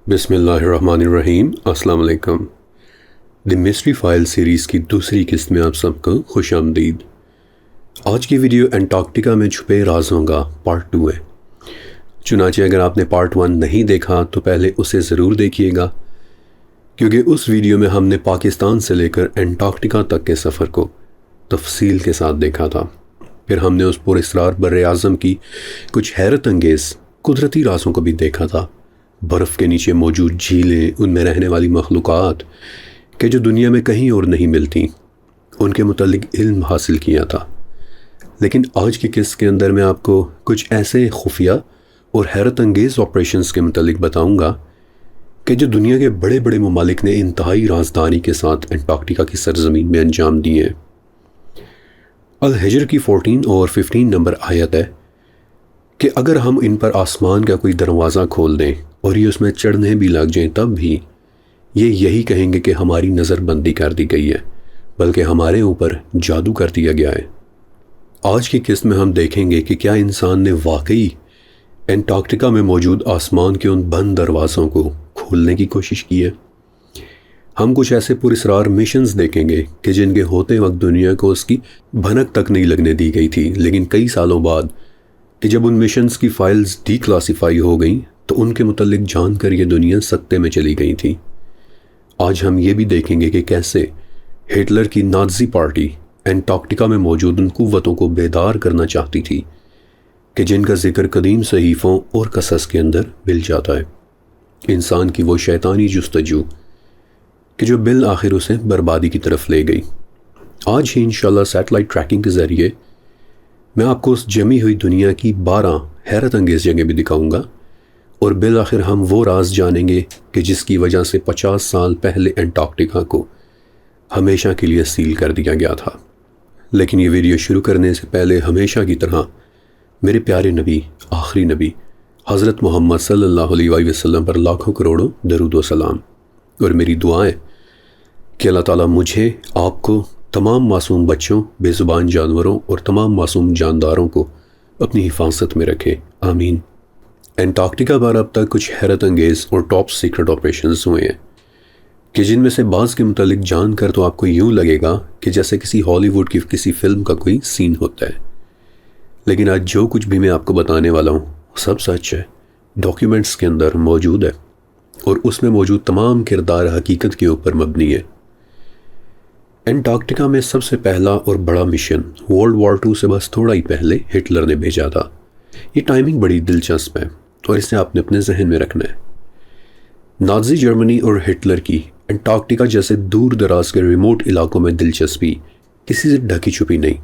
بسم اللہ الرحمن الرحیم۔ السلام علیکم۔ دی مسٹری فائل سیریز کی دوسری قسط میں آپ سب کو خوش آمدید۔ آج کی ویڈیو انٹارکٹیکا میں چھپے رازوں کا پارٹ 2 ہے۔ چنانچہ اگر آپ نے پارٹ 1 نہیں دیکھا تو پہلے اسے ضرور دیکھیے گا، کیونکہ اس ویڈیو میں ہم نے پاکستان سے لے کر انٹارکٹیکا تک کے سفر کو تفصیل کے ساتھ دیکھا تھا۔ پھر ہم نے اس پراسرار بر اعظم کی کچھ حیرت انگیز قدرتی رازوں کو بھی دیکھا تھا۔ برف کے نیچے موجود جھیلیں، ان میں رہنے والی مخلوقات کہ جو دنیا میں کہیں اور نہیں ملتی، ان کے متعلق علم حاصل کیا تھا۔ لیکن آج کی قسط کے اندر میں آپ کو کچھ ایسے خفیہ اور حیرت انگیز آپریشنز کے متعلق بتاؤں گا کہ جو دنیا کے بڑے بڑے ممالک نے انتہائی رازداری کے ساتھ انٹارکٹیکا کی سرزمین میں انجام دیے ہیں۔ الحجر کی 14 اور 15 نمبر آیت ہے کہ اگر ہم ان پر آسمان کا کوئی دروازہ کھول دیں اور یہ اس میں چڑھنے بھی لگ جائیں، تب بھی یہ یہی کہیں گے کہ ہماری نظر بندی کر دی گئی ہے، بلکہ ہمارے اوپر جادو کر دیا گیا ہے۔ آج کی قسط میں ہم دیکھیں گے کہ کیا انسان نے واقعی انٹارکٹیکا میں موجود آسمان کے ان بند دروازوں کو کھولنے کی کوشش کی ہے۔ ہم کچھ ایسے پراسرار مشنز دیکھیں گے کہ جن کے ہوتے وقت دنیا کو اس کی بھنک تک نہیں لگنے دی گئی تھی، لیکن کئی سالوں بعد کہ جب ان مشنز کی فائلز ڈی کلاسیفائی ہو گئیں تو ان کے متعلق جان کر یہ دنیا سکتے میں چلی گئی تھی۔ آج ہم یہ بھی دیکھیں گے کہ کیسے ہٹلر کی نازی پارٹی انٹارکٹیکا میں موجود ان قوتوں کو بیدار کرنا چاہتی تھی کہ جن کا ذکر قدیم صحیفوں اور قصص کے اندر مل جاتا ہے۔ انسان کی وہ شیطانی جستجو کہ جو بالآخر اسے بربادی کی طرف لے گئی۔ آج ہی انشاءاللہ سیٹلائٹ ٹریکنگ کے ذریعے میں آپ کو اس جمی ہوئی دنیا کی 12 حیرت انگیز جگہ بھی دکھاؤں گا، اور بالآخر ہم وہ راز جانیں گے کہ جس کی وجہ سے 50 سال پہلے انٹارکٹیکا کو ہمیشہ کے لیے سیل کر دیا گیا تھا۔ لیکن یہ ویڈیو شروع کرنے سے پہلے ہمیشہ کی طرح میرے پیارے نبی، آخری نبی حضرت محمد صلی اللہ علیہ وآلہ وسلم پر لاکھوں کروڑوں درود و سلام، اور میری دعائیں کہ اللہ تعالیٰ مجھے، آپ کو، تمام معصوم بچوں، بے زبان جانوروں اور تمام معصوم جانداروں کو اپنی حفاظت میں رکھے، آمین۔ انٹارکٹیکا پر اب تک کچھ حیرت انگیز اور ٹاپ سیکرٹ آپریشنز ہوئے ہیں کہ جن میں سے بعض کے متعلق جان کر تو آپ کو یوں لگے گا کہ جیسے کسی ہالی ووڈ کی کسی فلم کا کوئی سین ہوتا ہے، لیکن آج جو کچھ بھی میں آپ کو بتانے والا ہوں سب سچ ہے، ڈاکیومنٹس کے اندر موجود ہے، اور اس میں موجود تمام کردار حقیقت کے اوپر مبنی ہے۔ انٹارکٹیکا میں سب سے پہلا اور بڑا مشن ورلڈ وار 2 سے بس تھوڑا ہی پہلے ہٹلر نے بھیجا تھا۔ یہ ٹائمنگ بڑی دلچسپ ہے اور اسے آپ نے اپنے ذہن میں رکھنا ہے۔ نازی جرمنی اور ہٹلر کی انٹارکٹیکا جیسے دور دراز کے ریموٹ علاقوں میں دلچسپی کسی سے ڈھکی چھپی نہیں۔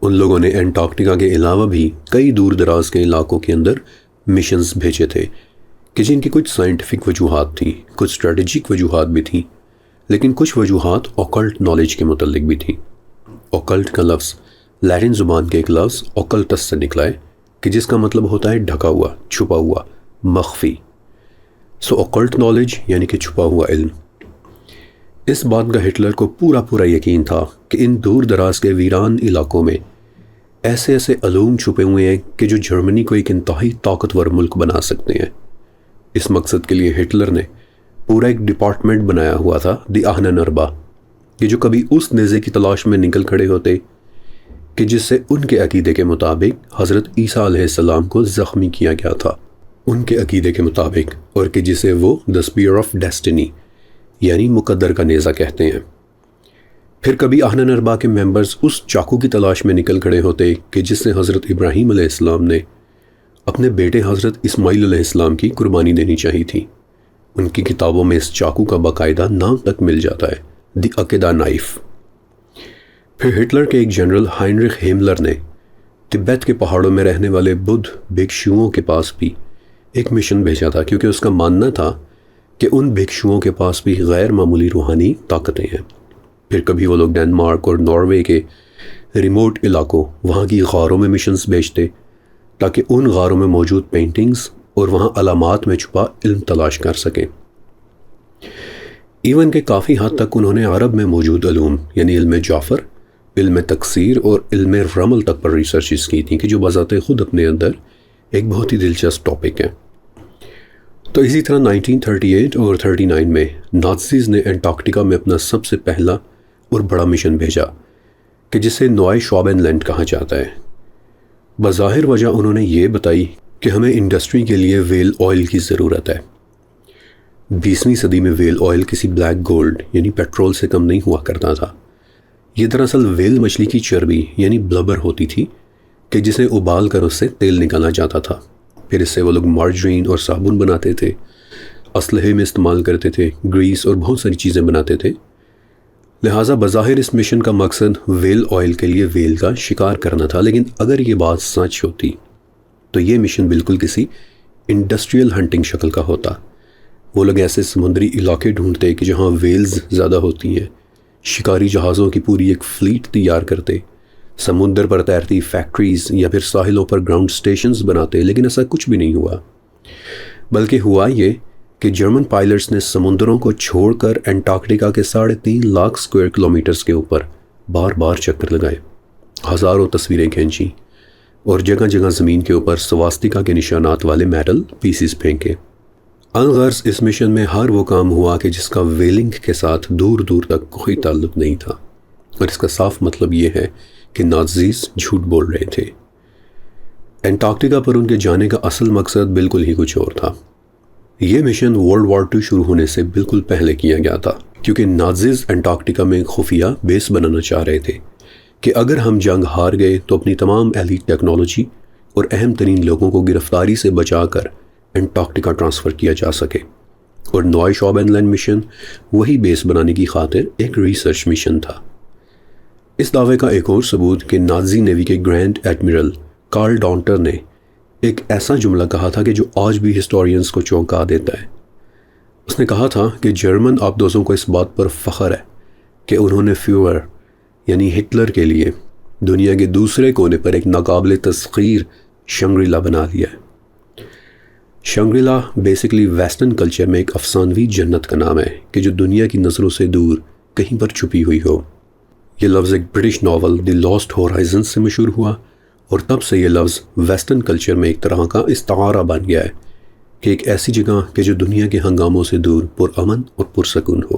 ان لوگوں نے انٹارکٹیکا کے علاوہ بھی کئی دور دراز کے علاقوں کے اندر مشنز بھیجے تھے کہ جن کی کچھ سائنٹیفک وجوہات تھیں، کچھ اسٹریٹجک وجوہات بھی تھیں، لیکن کچھ وجوہات اوکلٹ نالج کے متعلق بھی تھیں۔ اوکلٹ کا لفظ لیٹن زبان کے ایک لفظ اوکلٹس سے نکلا ہے کہ جس کا مطلب ہوتا ہے ڈھکا ہوا، چھپا ہوا، مخفی۔ اوکلٹ نالج یعنی کہ چھپا ہوا علم۔ اس بات کا ہٹلر کو پورا یقین تھا کہ ان دور دراز کے ویران علاقوں میں ایسے ایسے علوم چھپے ہوئے ہیں کہ جو جرمنی کو ایک انتہائی طاقتور ملک بنا سکتے ہیں۔ اس مقصد کے لیے ہٹلر نے پورا ایک ڈپارٹمنٹ بنایا ہوا تھا، دی آہنن اربا، کہ جو کبھی اس نیزے کی تلاش میں نکل کھڑے ہوتے کہ جس سے ان کے عقیدے کے مطابق حضرت عیسیٰ علیہ السلام کو زخمی کیا گیا تھا، ان کے عقیدے کے مطابق، اور کہ جسے وہ دی اسپیئر آف ڈیسٹنی یعنی مقدر کا نیزہ کہتے ہیں۔ پھر کبھی آہنن اربا کے ممبرز اس چاقو کی تلاش میں نکل کھڑے ہوتے کہ جس سے حضرت ابراہیم علیہ السلام نے اپنے بیٹے حضرت اسماعیل علیہ السلام کی قربانی دینی چاہی تھی۔ ان کی کتابوں میں اس چاقو کا باقاعدہ نام تک مل جاتا ہے، دی عقیدہ نائف۔ پھر ہٹلر کے ایک جنرل ہائنرچ ہیملر نے تبت کے پہاڑوں میں رہنے والے بدھ بھکشوؤں کے پاس بھی ایک مشن بھیجا تھا، کیونکہ اس کا ماننا تھا کہ ان بھکشوؤں کے پاس بھی غیر معمولی روحانی طاقتیں ہیں۔ پھر کبھی وہ لوگ ڈنمارک اور ناروے کے ریموٹ علاقوں، وہاں کی غاروں میں مشنز بھیجتے تاکہ ان غاروں میں موجود پینٹنگز اور وہاں علامات میں چھپا علم تلاش کر سکیں۔ ایون کہ کافی حد تک انہوں نے عرب میں موجود علوم یعنی علم جعفر، علم تکسیر اور علم رمل تک پر ریسرچز کی تھیں کہ جو بذات خود اپنے اندر ایک بہت ہی دلچسپ ٹاپک ہے۔ تو اسی طرح 1938 اور 39 میں نازیز نے انٹارکٹیکا میں اپنا سب سے پہلا اور بڑا مشن بھیجا کہ جسے نوائے شوابین لینڈ کہا جاتا ہے۔ بظاہر وجہ انہوں نے یہ بتائی کہ ہمیں انڈسٹری کے لیے ویل آئل کی ضرورت ہے۔ 20ویں صدی میں ویل آئل کسی بلیک گولڈ یعنی پیٹرول سے کم نہیں ہوا کرتا تھا۔ یہ دراصل ویل مچھلی کی چربی یعنی بلبر ہوتی تھی کہ جسے ابال کر اس سے تیل نکالا جاتا تھا۔ پھر اس سے وہ لوگ مارجرین اور صابن بناتے تھے، اسلحے میں استعمال کرتے تھے، گریس اور بہت ساری چیزیں بناتے تھے۔ لہٰذا بظاہر اس مشن کا مقصد ویل آئل کے لیے ویل کا شکار کرنا تھا، لیکن اگر یہ بات سچ ہوتی تو یہ مشن بالکل کسی انڈسٹریل ہنٹنگ شکل کا ہوتا۔ وہ لوگ ایسے سمندری علاقے ڈھونڈتے کہ جہاں ویلز زیادہ ہوتی ہیں، شکاری جہازوں کی پوری ایک فلیٹ تیار کرتے، سمندر پر تیرتی فیکٹریز یا پھر ساحلوں پر گراؤنڈ سٹیشنز بناتے، لیکن ایسا کچھ بھی نہیں ہوا۔ بلکہ ہوا یہ کہ جرمن پائلٹس نے سمندروں کو چھوڑ کر انٹارکٹیکا کے 3.5 لاکھ اسکوائر کلومیٹرز کے اوپر بار بار چکر لگائے، ہزاروں تصویریں کھینچیں اور جگہ جگہ زمین کے اوپر سواستیکا کے نشانات والے میٹل پیسز پھینکے۔ الغرض اس مشن میں ہر وہ کام ہوا کہ جس کا ویلنگ کے ساتھ دور دور تک کوئی تعلق نہیں تھا، اور اس کا صاف مطلب یہ ہے کہ نازیز جھوٹ بول رہے تھے۔ انٹارکٹیکا پر ان کے جانے کا اصل مقصد بالکل ہی کچھ اور تھا۔ یہ مشن ورلڈ وار 2 شروع ہونے سے بالکل پہلے کیا گیا تھا، کیونکہ نازیز انٹارکٹیکا میں خفیہ بیس بنانا چاہ رہے تھے کہ اگر ہم جنگ ہار گئے تو اپنی تمام ایلیٹ ٹیکنالوجی اور اہم ترین لوگوں کو گرفتاری سے بچا کر انٹارکٹیکا ٹرانسفر کیا جا سکے۔ اور نوائے شوابین لینڈ مشن وہی بیس بنانے کی خاطر ایک ریسرچ مشن تھا۔ اس دعوے کا ایک اور ثبوت کہ نازی نیوی کے گرینڈ ایڈمرل کارل ڈانٹر نے ایک ایسا جملہ کہا تھا کہ جو آج بھی ہسٹورینز کو چونکا دیتا ہے۔ اس نے کہا تھا کہ جرمن آبدوزوں کو اس بات پر فخر ہے کہ انہوں نے فیور یعنی ہٹلر کے لیے دنیا کے دوسرے کونے پر ایک ناقابل تسخیر شنگریلا بنا لیا ہے۔ شنگریلا بیسیکلی ویسٹرن کلچر میں ایک افسانوی جنت کا نام ہے کہ جو دنیا کی نظروں سے دور کہیں پر چھپی ہوئی ہو۔ یہ لفظ ایک British novel the last horizon سے مشہور ہوا، اور تب سے یہ لفظ ویسٹرن کلچر میں ایک طرح کا استعارہ بن گیا ہے کہ ایک ایسی جگہ کہ جو دنیا کے ہنگاموں سے دور پرامن اور پرسکون ہو۔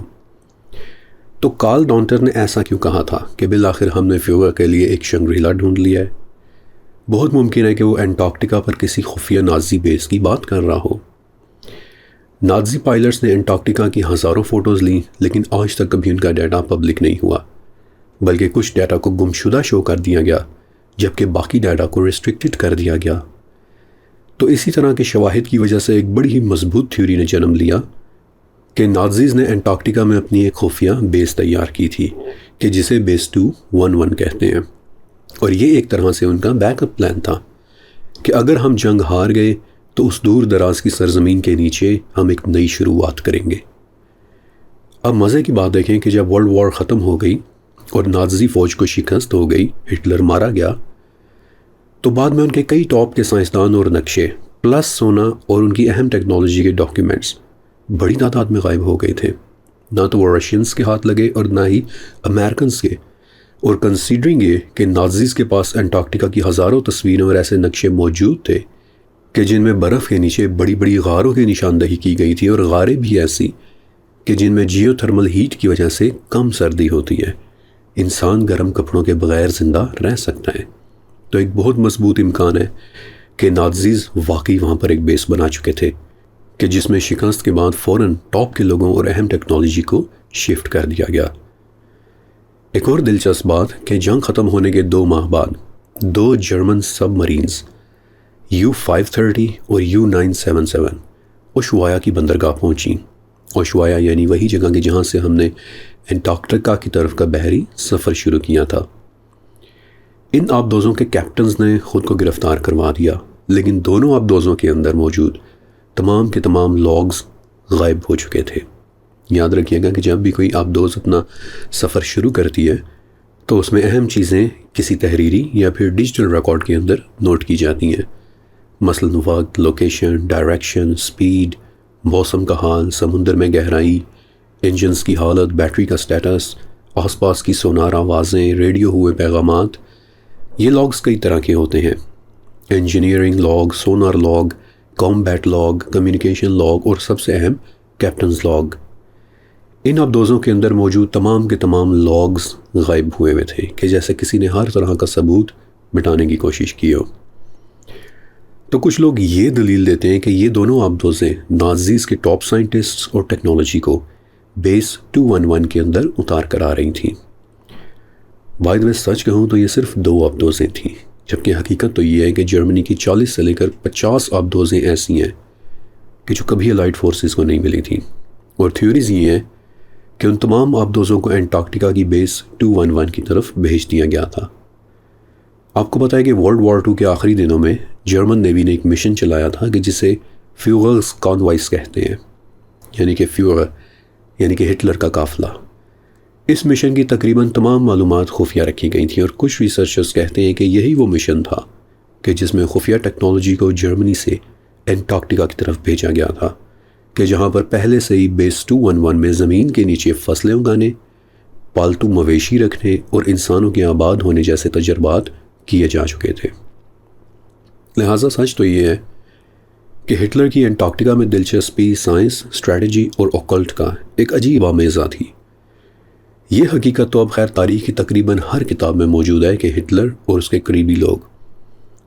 تو کارل ڈانٹر نے ایسا کیوں کہا تھا کہ بالآخر ہم نے فیور کے لیے ایک شنگریلا ڈھونڈ لیا ہے؟ بہت ممکن ہے کہ وہ انٹارکٹیکا پر کسی خفیہ نازی بیس کی بات کر رہا ہو۔ نازی پائلٹس نے انٹارکٹیکا کی ہزاروں فوٹوز لیں، لیکن آج تک کبھی ان کا ڈیٹا پبلک نہیں ہوا، بلکہ کچھ ڈیٹا کو گمشدہ شو کر دیا گیا، جبکہ باقی ڈیٹا کو ریسٹرکٹڈ کر دیا گیا۔ تو اسی طرح کے شواہد کی وجہ سے ایک بڑی ہی مضبوط تھیوری نے جنم لیا کہ نازیز نے انٹارکٹیکا میں اپنی ایک خفیہ بیس تیار کی تھی کہ جسے بیس 211 کہتے ہیں، اور یہ ایک طرح سے ان کا بیک اپ پلان تھا کہ اگر ہم جنگ ہار گئے تو اس دور دراز کی سرزمین کے نیچے ہم ایک نئی شروعات کریں گے۔ اب مزے کی بات دیکھیں کہ جب ورلڈ وار ختم ہو گئی اور نازی فوج کو شکست ہو گئی، ہٹلر مارا گیا، تو بعد میں ان کے کئی ٹاپ کے سائنسدان اور نقشے پلس سونا اور ان کی اہم ٹیکنالوجی کے ڈاکیومنٹس بڑی تعداد میں غائب ہو گئے تھے۔ نہ تو وہ رشینز کے ہاتھ لگے اور نہ ہی امریکنز کے، اور کنسیڈرنگ یہ کہ نازیز کے پاس انٹارکٹیکا کی ہزاروں تصویریں اور ایسے نقشے موجود تھے کہ جن میں برف کے نیچے بڑی بڑی غاروں کی نشاندہی کی گئی تھی، اور غاریں بھی ایسی کہ جن میں جیو تھرمل ہیٹ کی وجہ سے کم سردی ہوتی ہے، انسان گرم کپڑوں کے بغیر زندہ رہ سکتا ہے، تو ایک بہت مضبوط امکان ہے کہ نازیز واقعی وہاں پر ایک بیس بنا چکے تھے کہ جس میں شکست کے بعد فوراً ٹاپ کے لوگوں اور اہم ٹیکنالوجی کو شفٹ کر دیا گیا۔ ایک اور دلچسپ بات کہ جنگ ختم ہونے کے 2 ماہ بعد 2 جرمن سب مرینز U-530 اور U-977 اوشوایا کی بندرگاہ پہنچیں۔ اوشوایا یعنی وہی جگہ کہ جہاں سے ہم نے انٹارکٹیکا کی طرف کا بحری سفر شروع کیا تھا۔ ان آبدوزوں کے کیپٹنز نے خود کو گرفتار کروا دیا، لیکن دونوں آبدوزوں کے اندر موجود تمام کے تمام لاگز غائب ہو چکے تھے۔ یاد رکھیے گا کہ جب بھی کوئی آبدوز اپنا سفر شروع کرتی ہے تو اس میں اہم چیزیں کسی تحریری یا پھر ڈیجیٹل ریکارڈ کے اندر نوٹ کی جاتی ہیں، مثلاً وقت، لوکیشن، ڈائریکشن، سپیڈ، موسم کا حال، سمندر میں گہرائی، انجنز کی حالت، بیٹری کا سٹیٹس، آس پاس کی سونار آوازیں، ریڈیو ہوئے پیغامات۔ یہ لاگز کئی طرح کے ہوتے ہیں: engineering log, sonar log, combat log, communication log اور سب سے اہم کیپٹنز لاگ۔ ان آبدوزوں کے اندر موجود تمام کے تمام لاگز غائب ہوئے تھے کہ جیسے کسی نے ہر طرح کا ثبوت مٹانے کی کوشش کی ہو۔ تو کچھ لوگ یہ دلیل دیتے ہیں کہ یہ دونوں آبدوزیں نازیز کے ٹاپ سائنٹسٹس اور ٹیکنالوجی کو بیس 211 کے اندر اتار کر آ رہی تھیں۔ بائی دی وے سچ کہوں تو یہ صرف 2 آبدوزیں تھیں، جبکہ حقیقت تو یہ ہے کہ جرمنی کی 40 سے لے کر 50 آبدوزیں ایسی ہیں کہ جو کبھی الائڈ فورسز کو نہیں ملی تھیں، اور تھیوریز یہ ہیں کہ ان تمام آبدوزوں کو انٹارکٹیکا کی بیس 211 کی طرف بھیج دیا گیا تھا۔ آپ کو پتہ ہے کہ ورلڈ وار 2 کے آخری دنوں میں جرمن نیوی نے ایک مشن چلایا تھا کہ جسے فیوگرز کانوائز کہتے ہیں، یعنی کہ فیوگر یعنی کہ ہٹلر کا قافلہ۔ اس مشن کی تقریباً تمام معلومات خفیہ رکھی گئی تھیں، اور کچھ ریسرچرز کہتے ہیں کہ یہی وہ مشن تھا کہ جس میں خفیہ ٹیکنالوجی کو جرمنی سے انٹارکٹیکا کی طرف بھیجا گیا تھا، کہ جہاں پر پہلے سے ہی بیس 211 میں زمین کے نیچے فصلیں اگانے، پالتو مویشی رکھنے اور انسانوں کے آباد ہونے جیسے تجربات کیے جا چکے تھے۔ لہٰذا سچ تو یہ ہے کہ ہٹلر کی انٹارکٹیکا میں دلچسپی سائنس، اسٹریٹجی اور اوکلٹ کا ایک عجیب آمیزہ تھی۔ یہ حقیقت تو اب خیر تاریخ کی تقریباً ہر کتاب میں موجود ہے کہ ہٹلر اور اس کے قریبی لوگ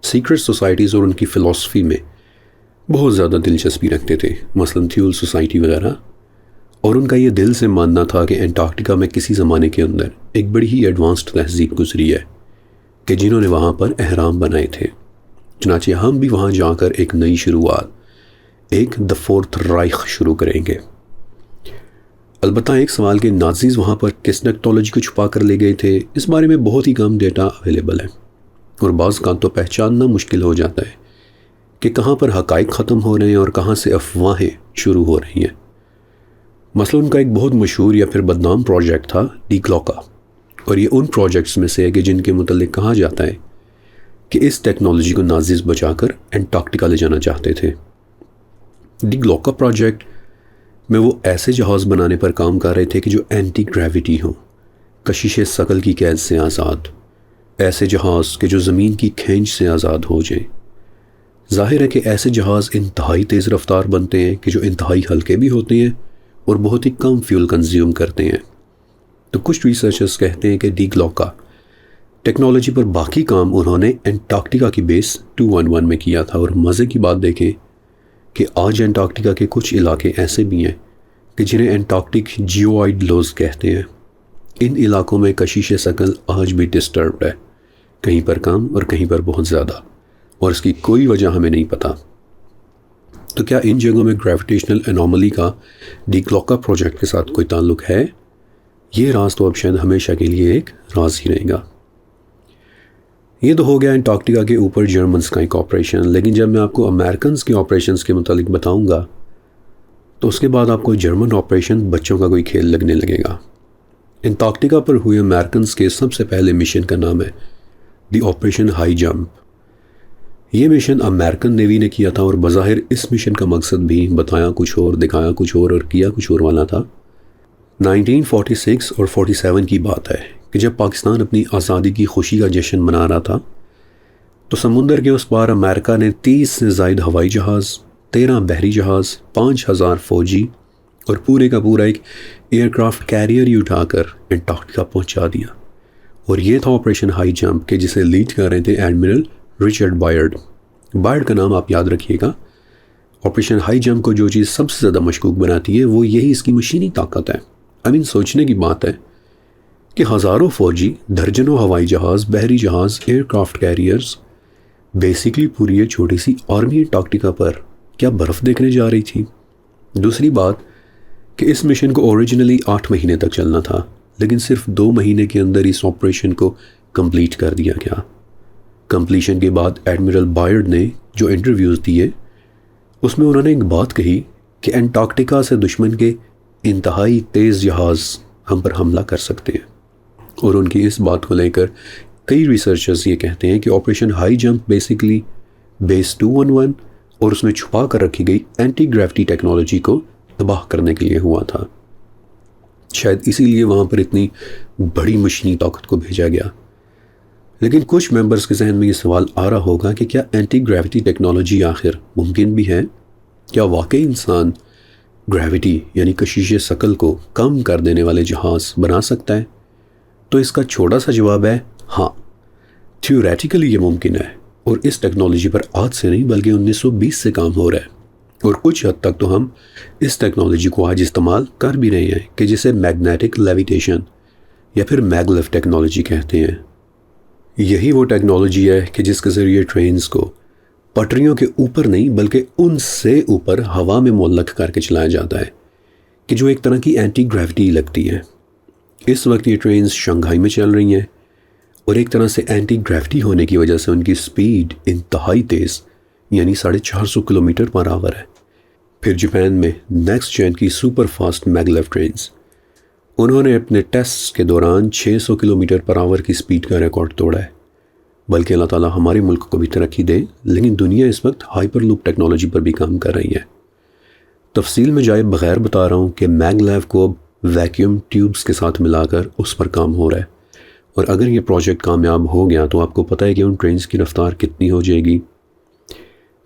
سیکرٹ سوسائٹیز اور ان کی فلسفی میں بہت زیادہ دلچسپی رکھتے تھے، مثلاً تھیول سوسائٹی وغیرہ، اور ان کا یہ دل سے ماننا تھا کہ انٹارکٹیکا میں کسی زمانے کے اندر ایک بڑی ہی ایڈوانسڈ تہذیب گزری ہے کہ جنہوں نے وہاں پر احرام بنائے تھے۔ چنانچہ ہم بھی وہاں جا کر ایک نئی شروعات، ایک دی فورتھ رائخ شروع کریں گے۔ البتہ ایک سوال کہ نازیز وہاں پر کس ٹیکنالوجی کو چھپا کر لے گئے تھے، اس بارے میں بہت ہی کم ڈیٹا اویلیبل ہے، اور بعض کا تو پہچاننا مشکل ہو جاتا ہے کہ کہاں پر حقائق ختم ہو رہے ہیں اور کہاں سے افواہیں شروع ہو رہی ہیں۔ مثلا ان کا ایک بہت مشہور یا پھر بدنام پروجیکٹ تھا ڈی گلوکا، اور یہ ان پروجیکٹس میں سے ہے کہ جن کے متعلق کہا جاتا ہے کہ اس ٹیکنالوجی کو نازیز بچا کر انٹارکٹیکا لے جانا چاہتے تھے۔ ڈی گلوکا پروجیکٹ میں وہ ایسے جہاز بنانے پر کام کر رہے تھے کہ جو اینٹی گریویٹی ہوں، کشش ثقل کی قید سے آزاد، ایسے جہاز کہ جو زمین کی کھینچ سے آزاد ہو جائیں۔ ظاہر ہے کہ ایسے جہاز انتہائی تیز رفتار بنتے ہیں کہ جو انتہائی ہلکے بھی ہوتے ہیں اور بہت ہی کم فیول کنزیوم کرتے ہیں۔ تو کچھ ریسرچرز کہتے ہیں کہ ڈی گلوکا ٹیکنالوجی پر باقی کام انہوں نے انٹارکٹیکا کی بیس 211 میں کیا تھا، اور مزے کی بات دیکھیں کہ آج انٹارکٹیکا کے کچھ علاقے ایسے بھی ہیں کہ جنہیں انٹارکٹک جیوائڈ لوز کہتے ہیں۔ ان علاقوں میں کشش ثقل آج بھی ڈسٹربڈ ہے، کہیں پر کم اور کہیں پر بہت زیادہ، اور اس کی کوئی وجہ ہمیں نہیں پتہ۔ تو کیا ان جگہوں میں گریویٹیشنل انوملی کا ڈی گلوکا پروجیکٹ کے ساتھ کوئی تعلق ہے؟ یہ راز تو اب شاید ہمیشہ کے لیے ایک راز ہی رہے گا۔ یہ تو ہو گیا انٹارکٹیکا کے اوپر جرمنز کا ایک آپریشن، لیکن جب میں آپ کو امریکنز کے آپریشنز کے متعلق بتاؤں گا تو اس کے بعد آپ کو جرمن آپریشن بچوں کا کوئی کھیل لگنے لگے گا۔ انٹارکٹیکا پر ہوئے امریکنز کے سب سے پہلے مشن کا نام ہے دی آپریشن ہائی جمپ۔ یہ مشن امریکن نیوی نے کیا تھا، اور بظاہر اس مشن کا مقصد بھی بتایا کچھ اور، دکھایا کچھ اور کیا کچھ اور والا تھا۔ 1946 اور 47 کی بات ہے کہ جب پاکستان اپنی آزادی کی خوشی کا جشن منا رہا تھا تو سمندر کے اس پار امریکہ نے 30 سے زائد ہوائی جہاز، 13 بحری جہاز، 5000 فوجی اور پورے کا پورا ایک ایئر کرافٹ کیریئر ہی اٹھا کر انٹارکٹیکا پہنچا دیا، اور یہ تھا آپریشن ہائی جمپ کہ جسے لیڈ کر رہے تھے ایڈمرل رچرڈ بائرڈ۔ بائرڈ کا نام آپ یاد رکھیے گا۔ آپریشن ہائی جمپ کو جو چیز سب سے زیادہ مشکوک بناتی ہے وہ یہی اس کی مشینی طاقت ہے۔ سوچنے کی بات ہے کہ ہزاروں فوجی، درجنوں ہوائی جہاز، بحری جہاز، ایئر کرافٹ کیریئرز، بیسیکلی پوری یہ چھوٹی سی آرمی انٹارکٹیکا پر کیا برف دیکھنے جا رہی تھی۔ دوسری بات کہ اس مشن کو اوریجنلی 8 مہینے تک چلنا تھا، لیکن صرف 2 مہینے کے اندر اس آپریشن کو کمپلیٹ کر دیا گیا۔ کمپلیشن کے بعد ایڈمرل بائرڈ نے جو انٹرویوز دیے اس میں انہوں نے ایک بات کہی کہ انٹارکٹیکا سے دشمن کے انتہائی تیز جہاز ہم پر حملہ کر سکتے ہیں، اور ان کی اس بات کو لے کر کئی ریسرچرز یہ کہتے ہیں کہ operation high jump basically base 211 اور اس میں چھپا کر رکھی گئی اینٹی گریویٹی ٹیکنالوجی کو تباہ کرنے کے لیے ہوا تھا۔ شاید اسی لیے وہاں پر اتنی بڑی مشینی طاقت کو بھیجا گیا۔ لیکن کچھ ممبرز کے ذہن میں یہ سوال آ رہا ہوگا کہ کیا اینٹی گریویٹی ٹیکنالوجی آخر ممکن بھی ہے؟ کیا واقعی انسان گریویٹی یعنی کشش ثقل کو کم کر دینے والے جہاز بنا سکتا ہے؟ تو اس کا چھوٹا سا جواب ہے ہاں، تھیوریٹیکلی یہ ممکن ہے، اور اس ٹیکنالوجی پر آج سے نہیں بلکہ 1920 سے کام ہو رہا ہے، اور کچھ حد تک تو ہم اس ٹیکنالوجی کو آج استعمال کر بھی رہے ہیں کہ جسے میگنیٹک لیویٹیشن یا پھر میگلیف ٹیکنالوجی کہتے ہیں۔ یہی وہ ٹیکنالوجی ہے کہ جس کے ذریعے ٹرینز کو پٹریوں کے اوپر نہیں بلکہ ان سے اوپر ہوا میں معلق کر کے چلایا جاتا ہے، کہ جو ایک طرح کی اینٹی گریویٹی لگتی ہے۔ اس وقت یہ ٹرینز شنگھائی میں چل رہی ہیں، اور ایک طرح سے اینٹی گریویٹی ہونے کی وجہ سے ان کی سپیڈ انتہائی تیز یعنی 450 کلومیٹر پر آور ہے۔ پھر جاپان میں نیکسٹ جین کی سپر فاسٹ میگلیف ٹرینز، انہوں نے اپنے ٹیسٹ کے دوران 600 کلومیٹر پر آور کی سپیڈ کا ریکارڈ توڑا ہے۔ بلکہ اللہ تعالیٰ ہمارے ملک کو بھی ترقی دے، لیکن دنیا اس وقت ہائپر لوپ ٹیکنالوجی پر بھی کام کر رہی ہے۔ تفصیل میں جائے بغیر بتا رہا ہوں کہ میگلیف کو اب ویکیوم ٹیوبز کے ساتھ ملا کر اس پر کام ہو رہا ہے، اور اگر یہ پروجیکٹ کامیاب ہو گیا تو آپ کو پتہ ہے کہ ان ٹرینز کی رفتار کتنی ہو جائے گی،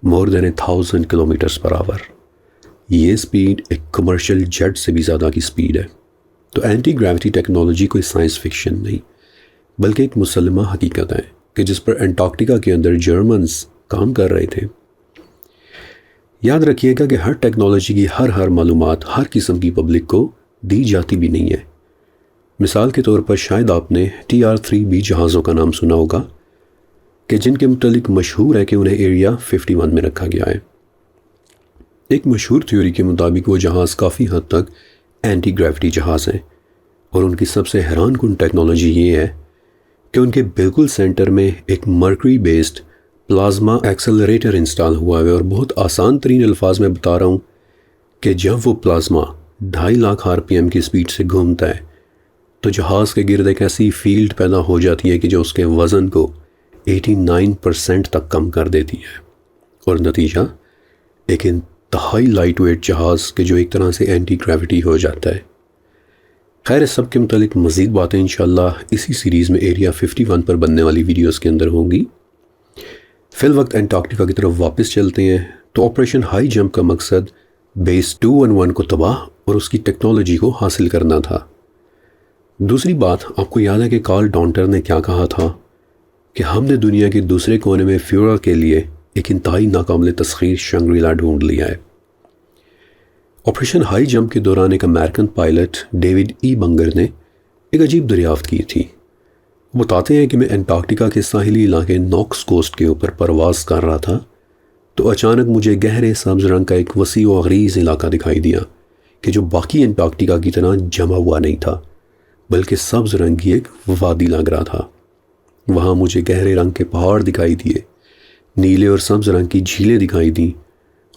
مور دین 1000 کلومیٹرز پر آور۔ یہ سپیڈ ایک کمرشل جیٹ سے بھی زیادہ کی سپیڈ ہے۔ تو اینٹی گریویٹی ٹیکنالوجی کوئی سائنس فکشن نہیں بلکہ ایک مسلمہ حقیقت ہے کہ جس پر انٹارکٹیکا کے اندر جرمنز کام کر رہے تھے۔ یاد رکھیے گا کہ ہر ٹیکنالوجی کی ہر معلومات ہر قسم کی پبلک کو دی جاتی بھی نہیں ہے۔ مثال کے طور پر شاید آپ نے TR-3B جہازوں کا نام سنا ہوگا کہ جن کے متعلق مشہور ہے کہ انہیں ایریا 51 میں رکھا گیا ہے۔ ایک مشہور تھیوری کے مطابق وہ جہاز کافی حد تک اینٹی گریویٹی جہاز ہیں، اور ان کی سب سے حیران کن ٹیکنالوجی یہ ہے کہ ان کے بالکل سینٹر میں ایک mercury based plasma accelerator install ہوا ہے، اور بہت آسان ترین الفاظ میں بتا رہا ہوں کہ جب وہ پلازما 2.5 لاکھ RPM کی سپیڈ سے گھومتا ہے تو جہاز کے گرد ایک ایسی فیلڈ پیدا ہو جاتی ہے کہ جو اس کے وزن کو 89% تک کم کر دیتی ہے، اور نتیجہ ایک انتہائی لائٹ ویٹ جہاز کہ جو ایک طرح سے اینٹی گریویٹی ہو جاتا ہے۔ خیر، اس سب کے متعلق مزید باتیں انشاءاللہ اسی سیریز میں ایریا 51 پر بننے والی ویڈیوز کے اندر ہوں گی۔ فی الوقت انٹارکٹیکا کی طرف واپس چلتے ہیں۔ تو آپریشن ہائی جمپ کا مقصد بیس 211 کو تباہ اور اس کی ٹیکنالوجی کو حاصل کرنا تھا۔ دوسری بات آپ کو یاد ہے کہ کارل ڈانٹر نے کیا کہا تھا کہ ہم نے دنیا کے دوسرے کونے میں فیورا کے لیے ایک انتہائی ناقابل تسخیر شنگریلا ڈھونڈ لیا ہے۔ آپریشن ہائی جمپ کے دوران ایک امریکن پائلٹ ڈیوڈ ای بنگر نے ایک عجیب دریافت کی تھی۔ وہ بتاتے ہیں کہ میں انٹارکٹیکا کے ساحلی علاقے نوکس کوسٹ کے اوپر پرواز کر رہا تھا تو اچانک مجھے گہرے سبز رنگ کا ایک وسیع و عریض علاقہ دکھائی دیا کہ جو باقی انٹارکٹیکا کی طرح جمع ہوا نہیں تھا بلکہ سبز رنگ کی ایک وادی لگ رہا تھا۔ وہاں مجھے گہرے رنگ کے پہاڑ دکھائی دیے، نیلے اور سبز رنگ کی جھیلیں دکھائی دیں،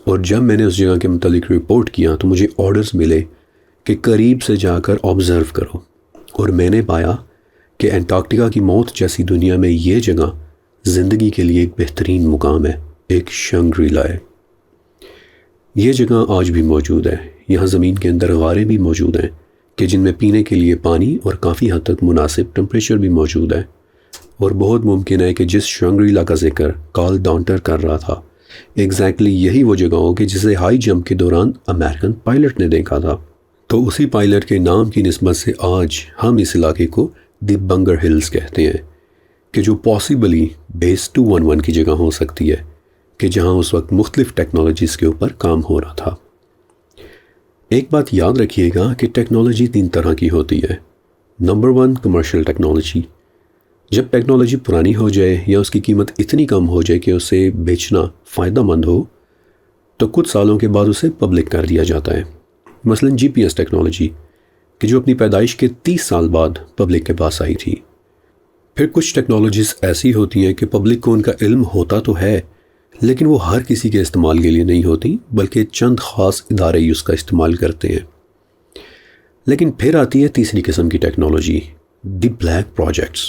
اور جب میں نے اس جگہ کے متعلق رپورٹ کیا تو مجھے آرڈرز ملے کہ قریب سے جا کر آبزرو کرو، اور میں نے پایا کہ انٹارکٹیکا کی موت جیسی دنیا میں یہ جگہ زندگی کے لیے ایک بہترین مقام ہے، ایک شنگریلا ہے۔ یہ جگہ آج بھی موجود ہے۔ یہاں زمین کے اندر غاریں بھی موجود ہیں کہ جن میں پینے کے لیے پانی اور کافی حد تک مناسب ٹمپریچر بھی موجود ہے، اور بہت ممکن ہے کہ جس شنگریلا کا ذکر کارل ڈانٹر کر رہا تھا ایگزیکٹلی یہی وہ جگہ ہو کہ جسے ہائی جمپ کے دوران امریکن پائلٹ نے دیکھا تھا۔ تو اسی پائلٹ کے نام کی نسبت سے آج ہم اس علاقے کو دی بنگر ہلز کہتے ہیں، کہ جو پاسبلی بیس 211 کی جگہ ہو سکتی ہے، کہ جہاں اس وقت مختلف ٹیکنالوجیز کے اوپر کام ہو رہا تھا۔ ایک بات یاد رکھیے گا کہ ٹیکنالوجی 3 طرح کی ہوتی ہے۔ Number 1 commercial technology. جب ٹیکنالوجی پرانی ہو جائے یا اس کی قیمت اتنی کم ہو جائے کہ اسے بیچنا فائدہ مند ہو تو کچھ سالوں کے بعد اسے پبلک کر دیا جاتا ہے۔ مثلا GPS ٹیکنالوجی کہ جو اپنی پیدائش کے 30 سال بعد پبلک کے پاس آئی تھی۔ پھر کچھ ٹیکنالوجیز ایسی ہوتی ہیں کہ پبلک کو ان کا علم ہوتا تو ہے لیکن وہ ہر کسی کے استعمال کے لیے نہیں ہوتی بلکہ چند خاص ادارے ہی اس کا استعمال کرتے ہیں۔ لیکن پھر آتی ہے تیسری قسم کی ٹیکنالوجی، دی بلیک پروجیکٹس۔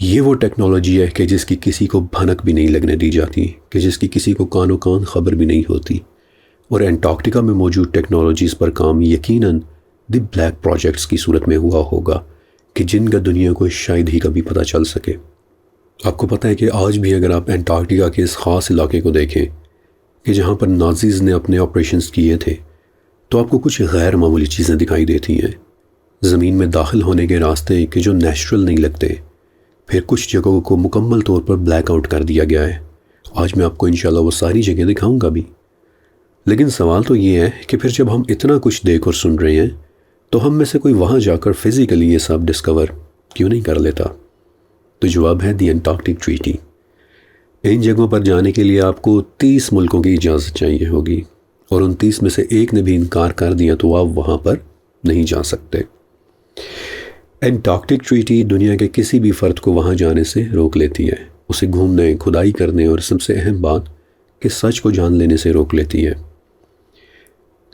یہ وہ ٹیکنالوجی ہے کہ جس کی کسی کو بھنک بھی نہیں لگنے دی جاتی، کہ جس کی کسی کو کان و کان خبر بھی نہیں ہوتی، اور انٹارکٹیکا میں موجود ٹیکنالوجیز پر کام یقیناً دی بلیک پروجیکٹس کی صورت میں ہوا ہوگا کہ جن کا دنیا کو شاید ہی کبھی پتہ چل سکے۔ آپ کو پتہ ہے کہ آج بھی اگر آپ انٹارکٹیکا کے اس خاص علاقے کو دیکھیں کہ جہاں پر نازیز نے اپنے آپریشنز کیے تھے، تو آپ کو کچھ غیر معمولی چیزیں دکھائی دیتی ہیں۔ زمین میں داخل ہونے کے راستے کہ جو نیچرل نہیں لگتے، پھر کچھ جگہوں کو مکمل طور پر بلیک آؤٹ کر دیا گیا ہے۔ آج میں آپ کو انشاءاللہ وہ ساری جگہ دکھاؤں گا بھی۔ لیکن سوال تو یہ ہے کہ پھر جب ہم اتنا کچھ دیکھ اور سن رہے ہیں تو ہم میں سے کوئی وہاں جا کر فزیکلی یہ سب ڈسکور کیوں نہیں کر لیتا؟ تو جواب ہے دی انٹارکٹک ٹریٹی۔ ان جگہوں پر جانے کے لیے آپ کو 30 ملکوں کی اجازت چاہیے ہوگی، اور ان 30 میں سے ایک نے بھی انکار کر دیا تو آپ وہاں پر نہیں جا سکتے۔ انٹارکٹک ٹریٹی دنیا کے کسی بھی فرد کو وہاں جانے سے روک لیتی ہے، اسے گھومنے، کھدائی کرنے اور سب سے اہم بات کہ سچ کو جان لینے سے روک لیتی ہے۔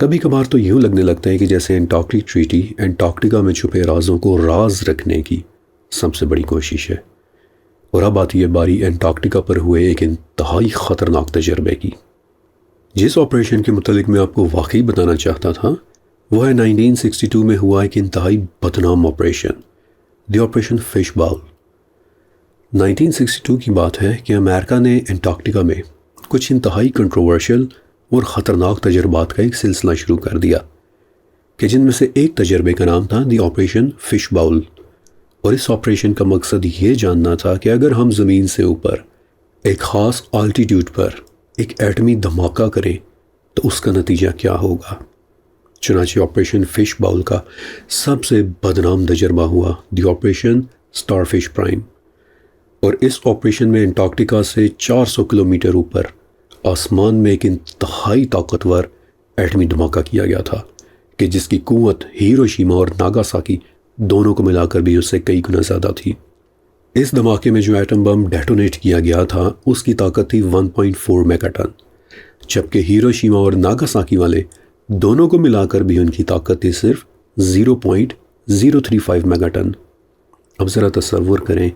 کبھی کبھار تو یوں لگنے لگتا ہے کہ جیسے انٹارکٹک ٹریٹی انٹارکٹیکا میں چھپے رازوں کو راز رکھنے کی سب سے بڑی کوشش ہے۔ اور اب آتی ہے باری انٹارکٹیکا پر ہوئے ایک انتہائی خطرناک تجربے کی۔ جس آپریشن کے متعلق میں آپ کو واقعی بتانا چاہتا تھا وہ ہے 1962 میں ہوا ایک انتہائی بدنام operation, the operation Fishbowl. 1962 کی بات ہے کہ امریکہ نے انٹارکٹیکا میں کچھ انتہائی کنٹروورشل اور خطرناک تجربات کا ایک سلسلہ شروع کر دیا، کہ جن میں سے ایک تجربے کا نام تھا دی آپریشن فش باؤل۔ اور اس آپریشن کا مقصد یہ جاننا تھا کہ اگر ہم زمین سے اوپر ایک خاص آلٹیٹیوڈ پر ایک ایٹمی دھماکہ کریں تو اس کا نتیجہ کیا ہوگا۔ چنانچہ آپریشن فش باؤل کا سب سے بدنام تجربہ ہوا the operation star fish prime. اور اس آپریشن میں انٹارکٹیکا سے 400 کلومیٹر اوپر آسمان میں ایک انتہائی طاقتور ایٹمی دھماکہ کیا گیا تھا کہ جس کی قوت ہیروشیما اور ناگاساکی دونوں کو ملا کر بھی اس سے کئی گنا زیادہ تھی۔ اس دھماکے میں جو ایٹم بم ڈیٹونیٹ کیا گیا تھا اس کی طاقت تھی 1.4 میگا ٹن، جبکہ ہیروشیما اور ناگاساکی والے دونوں کو ملا کر بھی ان کی طاقت تھی صرف 0.035 میگا ٹن۔ اب ذرا تصور کریں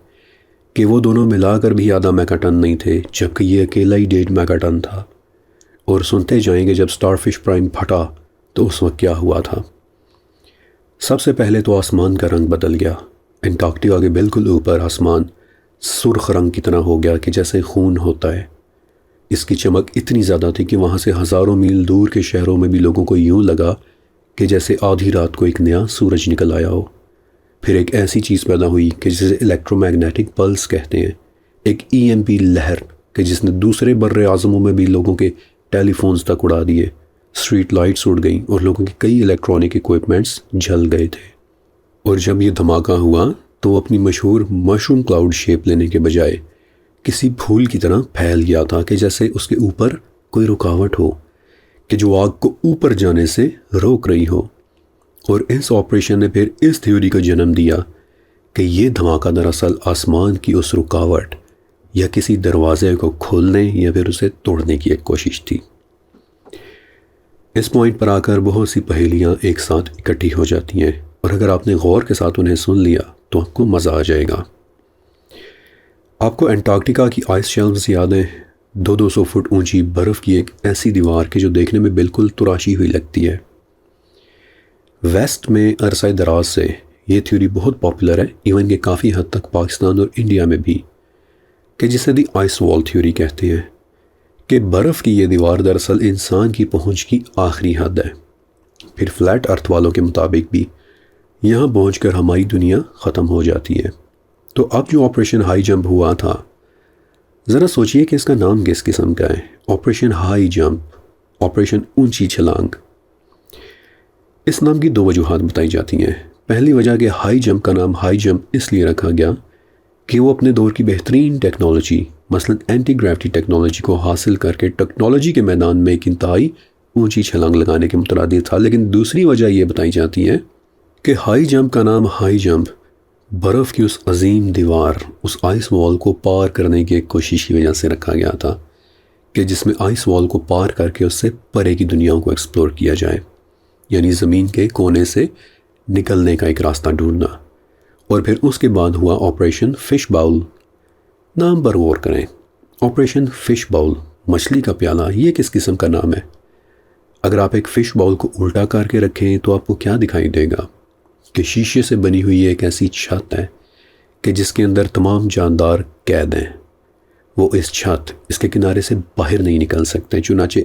کہ وہ دونوں ملا کر بھی آدھا میگا ٹن نہیں تھے، جبکہ یہ اکیلا ہی 1.5 میگا ٹن تھا۔ اور سنتے جائیں گے جب سٹار فش پرائم پھٹا تو اس وقت کیا ہوا تھا۔ سب سے پہلے تو آسمان کا رنگ بدل گیا۔ انٹارکٹیکا کے بالکل اوپر آسمان سرخ رنگ کی طرح ہو گیا کہ جیسے خون ہوتا ہے۔ اس کی چمک اتنی زیادہ تھی کہ وہاں سے ہزاروں میل دور کے شہروں میں بھی لوگوں کو یوں لگا کہ جیسے آدھی رات کو ایک نیا سورج نکل آیا ہو۔ پھر ایک ایسی چیز پیدا ہوئی کہ جسے الیکٹرو میگنیٹک پلس کہتے ہیں، ایک EMP لہر کہ جس نے دوسرے بر اعظموں میں بھی لوگوں کے ٹیلی فونز تک اڑا دیے، اسٹریٹ لائٹس اڑ گئیں اور لوگوں کے کئی الیکٹرانک ایکوپمنٹس جل گئے تھے۔ اور جب یہ دھماکہ ہوا تو اپنی مشہور مشروم کلاؤڈ شیپ لینے کے بجائے کسی پھول کی طرح پھیل گیا تھا کہ جیسے اس کے اوپر کوئی رکاوٹ ہو کہ جو آگ کو اوپر جانے سے روک رہی ہو۔ اور اس آپریشن نے پھر اس تھیوری کا جنم دیا کہ یہ دھماکہ دراصل آسمان کی اس رکاوٹ یا کسی دروازے کو کھولنے یا پھر اسے توڑنے کی ایک کوشش تھی۔ اس پوائنٹ پر آ کر بہت سی پہیلیاں ایک ساتھ اکٹھی ہو جاتی ہیں، اور اگر آپ نے غور کے ساتھ انہیں سن لیا تو آپ کو مزہ آ جائے گا۔ آپ کو انٹارکٹیکا کی آئس شیلفز یاد ہیں؟ 200 فٹ اونچی برف کی ایک ایسی دیوار کہ جو دیکھنے میں بالکل تراشی ہوئی لگتی ہے۔ ویسٹ میں عرصہ دراز سے یہ تھیوری بہت پاپولر ہے، ایون کہ کافی حد تک پاکستان اور انڈیا میں بھی، کہ جسے دی آئس وال تھیوری کہتے ہیں، کہ برف کی یہ دیوار دراصل انسان کی پہنچ کی آخری حد ہے۔ پھر فلیٹ ارتھ والوں کے مطابق بھی یہاں پہنچ کر ہماری دنیا ختم ہو جاتی ہے۔ تو اب جو آپریشن ہائی جمپ ہوا تھا، ذرا سوچئے کہ اس کا نام کس قسم کا ہے۔ آپریشن ہائی جمپ، آپریشن اونچی چھلانگ۔ اس نام کی 2 وجوہات بتائی جاتی ہیں۔ پہلی وجہ کہ ہائی جمپ کا نام ہائی جمپ اس لیے رکھا گیا کہ وہ اپنے دور کی بہترین ٹیکنالوجی مثلا اینٹی گریوٹی ٹیکنالوجی کو حاصل کر کے ٹیکنالوجی کے میدان میں ایک انتہائی اونچی چھلانگ لگانے کے مترادف تھا۔ لیکن دوسری وجہ یہ بتائی جاتی ہے کہ ہائی جمپ کا نام ہائی جمپ برف کی اس عظیم دیوار، اس آئس وال کو پار کرنے کی ایک کوشش کی وجہ سے رکھا گیا تھا، کہ جس میں آئس وال کو پار کر کے اس سے پرے کی دنیا کو ایکسپلور کیا جائے، یعنی زمین کے کونے سے نکلنے کا ایک راستہ ڈھونڈنا۔ اور پھر اس کے بعد ہوا آپریشن فش باؤل۔ نام پر غور کریں، آپریشن فش باؤل، مچھلی کا پیالہ، یہ کس قسم کا نام ہے؟ اگر آپ ایک فش باؤل کو الٹا کر کے رکھیں تو آپ کو کیا دکھائی دے گا؟ کہ شیشے سے بنی ہوئی ایک ایسی چھت ہے کہ جس کے اندر تمام جاندار قید ہیں، وہ اس کے کنارے سے باہر نہیں نکل سکتے۔ چنانچہ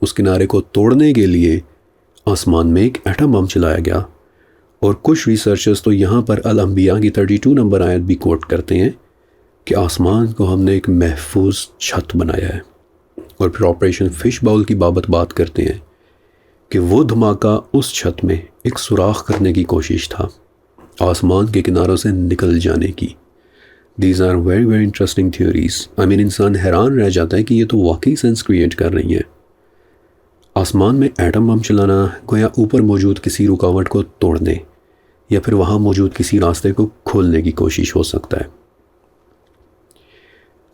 اس کنارے کو توڑنے کے لیے آسمان میں ایک ایٹم بم چلایا گیا، اور کچھ ریسرچرز تو یہاں پر الانبیاء کی 32 نمبر آیت بھی کوٹ کرتے ہیں کہ آسمان کو ہم نے ایک محفوظ چھت بنایا ہے، اور پھر آپریشن فش باؤل کی بات کرتے ہیں کہ وہ دھماکہ اس چھت میں ایک سوراخ کرنے کی کوشش تھا، آسمان کے کناروں سے نکل جانے کی۔ These are very very interesting theories. انسان حیران رہ جاتا ہے کہ یہ تو واقعی سینس کریٹ کر رہی ہیں۔ آسمان میں ایٹم بم چلانا گویا اوپر موجود کسی رکاوٹ کو توڑنے یا پھر وہاں موجود کسی راستے کو کھولنے کی کوشش ہو سکتا ہے۔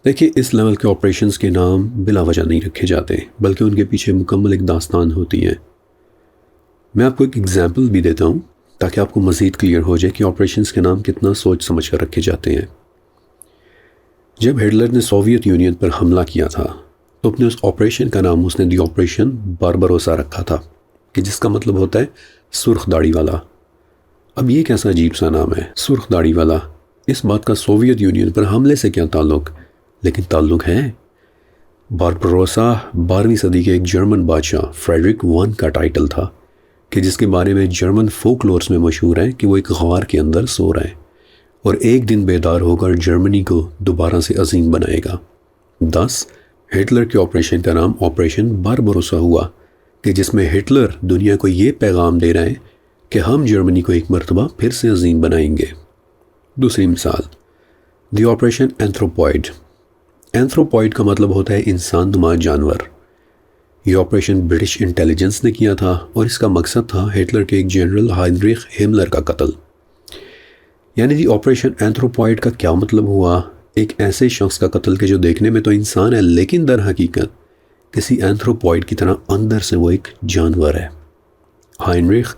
دیکھیے، اس لیول کے آپریشنز کے نام بلا وجہ نہیں رکھے جاتے، بلکہ ان کے پیچھے مکمل ایک داستان ہوتی ہے۔ میں آپ کو ایک ایگزامپل بھی دیتا ہوں تاکہ آپ کو مزید کلیئر ہو جائے کہ آپریشنز کے نام کتنا سوچ سمجھ کر رکھے جاتے ہیں۔ جب ہٹلر نے سوویت یونین پر حملہ کیا تھا تو اپنے اس آپریشن کا نام اس نے دی آپریشن باربروسا رکھا تھا، کہ جس کا مطلب ہوتا ہے سرخ داڑھی والا۔ اب یہ کیسا عجیب سا نام ہے، سرخ داڑھی والا؟ اس بات کا سوویت یونین پر حملے سے کیا تعلق؟ لیکن تعلق ہے۔ باربروسا 12ویں صدی کے ایک جرمن بادشاہ فریڈرک ون کا ٹائٹل تھا، کہ جس کے بارے میں جرمن فولکلورز میں مشہور ہے کہ وہ ایک غار کے اندر سو رہا ہے اور ایک دن بیدار ہو کر جرمنی کو دوبارہ سے عظیم بنائے گا۔ 10 ہٹلر کے آپریشن کا نام آپریشن باربروسا ہوا، کہ جس میں ہٹلر دنیا کو یہ پیغام دے رہے ہیں کہ ہم جرمنی کو ایک مرتبہ پھر سے عظیم بنائیں گے۔ دوسری مثال، دی آپریشن اینتھروپوائڈ۔ اینتھروپوائڈ کا مطلب ہوتا ہے انسان نما جانور۔ یہ آپریشن برٹش انٹیلیجنس نے کیا تھا، اور اس کا مقصد تھا ہٹلر کے ایک جنرل ہائنریخ ہملر کا قتل۔ یعنی دی آپریشن اینتھروپوائڈ کا کیا مطلب ہوا؟ ایک ایسے شخص کا قتل کہ جو دیکھنے میں تو انسان ہے، لیکن در حقیقت کسی اینتھروپوائڈ کی طرح اندر سے وہ ایک جانور ہے۔ ہائنریخ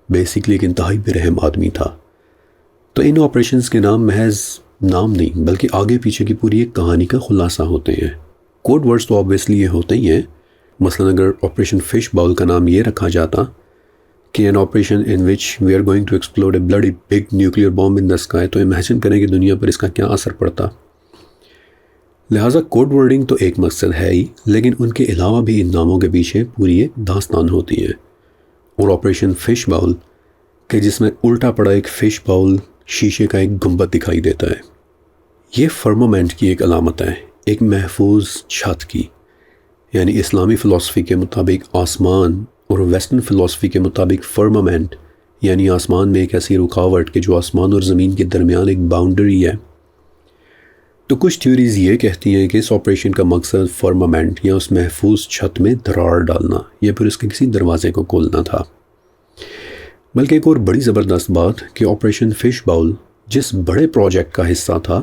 بیسیکلی ایک انتہائی برحم آدمی تھا۔ تو ان آپریشنز کے نام محض نام نہیں، بلکہ آگے پیچھے کی پوری ایک کہانی کا خلاصہ ہوتے ہیں۔ کوڈ ورڈز تو آبویسلی یہ ہوتے ہی ہیں۔ مثلا اگر آپریشن فش باؤل کا نام یہ رکھا جاتا کہ an operation in which we are going to explode a bloody big nuclear bomb in the sky, تو امیجن کریں کہ دنیا پر اس کا کیا اثر پڑتا۔ لہٰذا کوڈ ورڈنگ تو ایک مقصد ہے ہی، لیکن ان کے علاوہ بھی ان ناموں کے پیچھے پوری ایک داستان ہوتی ہے۔ اور آپریشن فش باؤل، کہ جس میں الٹا پڑا ایک فش باؤل شیشے کا ایک گنبد دکھائی دیتا ہے، یہ فرمامنٹ کی ایک علامت ہے، ایک محفوظ چھت کی۔ یعنی اسلامی فلسفی کے مطابق آسمان اور ویسٹرن فلسفی کے مطابق فرمامنٹ یعنی آسمان میں ایک ایسی رکاوٹ کہ جو آسمان اور زمین کے درمیان ایک باؤنڈری ہے۔ تو کچھ تھیوریز یہ کہتی ہیں کہ اس آپریشن کا مقصد فرمامنٹ یا اس محفوظ چھت میں درار ڈالنا یا پھر اس کے کسی دروازے کو کھولنا تھا۔ بلکہ ایک اور بڑی زبردست بات کہ آپریشن فش باؤل جس بڑے پروجیکٹ کا حصہ تھا،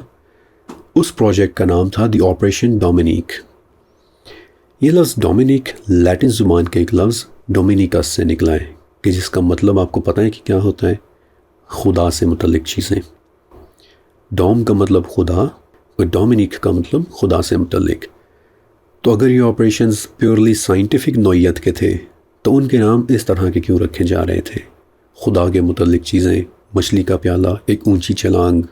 اس پروجیکٹ کا نام تھا دی آپریشن ڈومینیک۔ یہ لفظ ڈومینیک لیٹن زبان کے ایک لفظ ڈومینیکس سے نکلا ہے، کہ جس کا مطلب آپ کو پتہ ہے کہ کیا ہوتا ہے؟ خدا سے متعلق چیزیں۔ ڈوم کا مطلب خدا اور ڈومینیک کا مطلب خدا سے متعلق۔ تو اگر یہ آپریشنز پیورلی سائنٹیفک نوعیت کے تھے تو ان کے نام اس طرح کے کیوں رکھے جا رہے تھے؟ خدا کے متعلق چیزیں، مچھلی کا پیالہ، ایک اونچی چھلانگ۔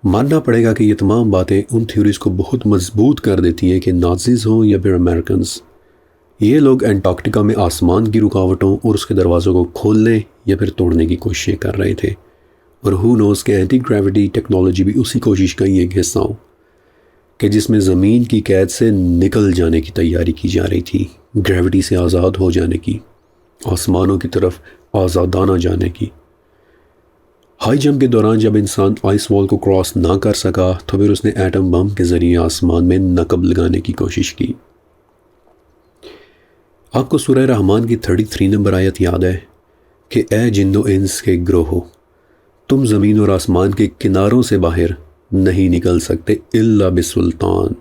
ماننا پڑے گا کہ یہ تمام باتیں ان تھیوریز کو بہت مضبوط کر دیتی ہیں کہ نازیز ہوں یا پھر امریکنز، یہ لوگ انٹارکٹیکا میں آسمان کی رکاوٹوں اور اس کے دروازوں کو کھولنے یا پھر توڑنے کی کوششیں کر رہے تھے، اور ہو نوز کہ اینٹی گریویٹی ٹیکنالوجی بھی اسی کوشش کا ہی ایک حصہ ہو، کہ جس میں زمین کی قید سے نکل جانے کی تیاری کی جا رہی تھی، گریویٹی سے آزاد ہو جانے کی، آسمانوں کی طرف آزادانہ جانے کی۔ ہائی جمپ کے دوران جب انسان آئس وال کو کراس نہ کر سکا تو پھر اس نے ایٹم بم کے ذریعے آسمان میں نقب لگانے کی کوشش کی۔ آپ کو سورہ رحمان کی 33 نمبر آیت یاد ہے کہ اے جن و انس کے گروہو، تم زمین اور آسمان کے کناروں سے باہر نہیں نکل سکتے الا بسلطان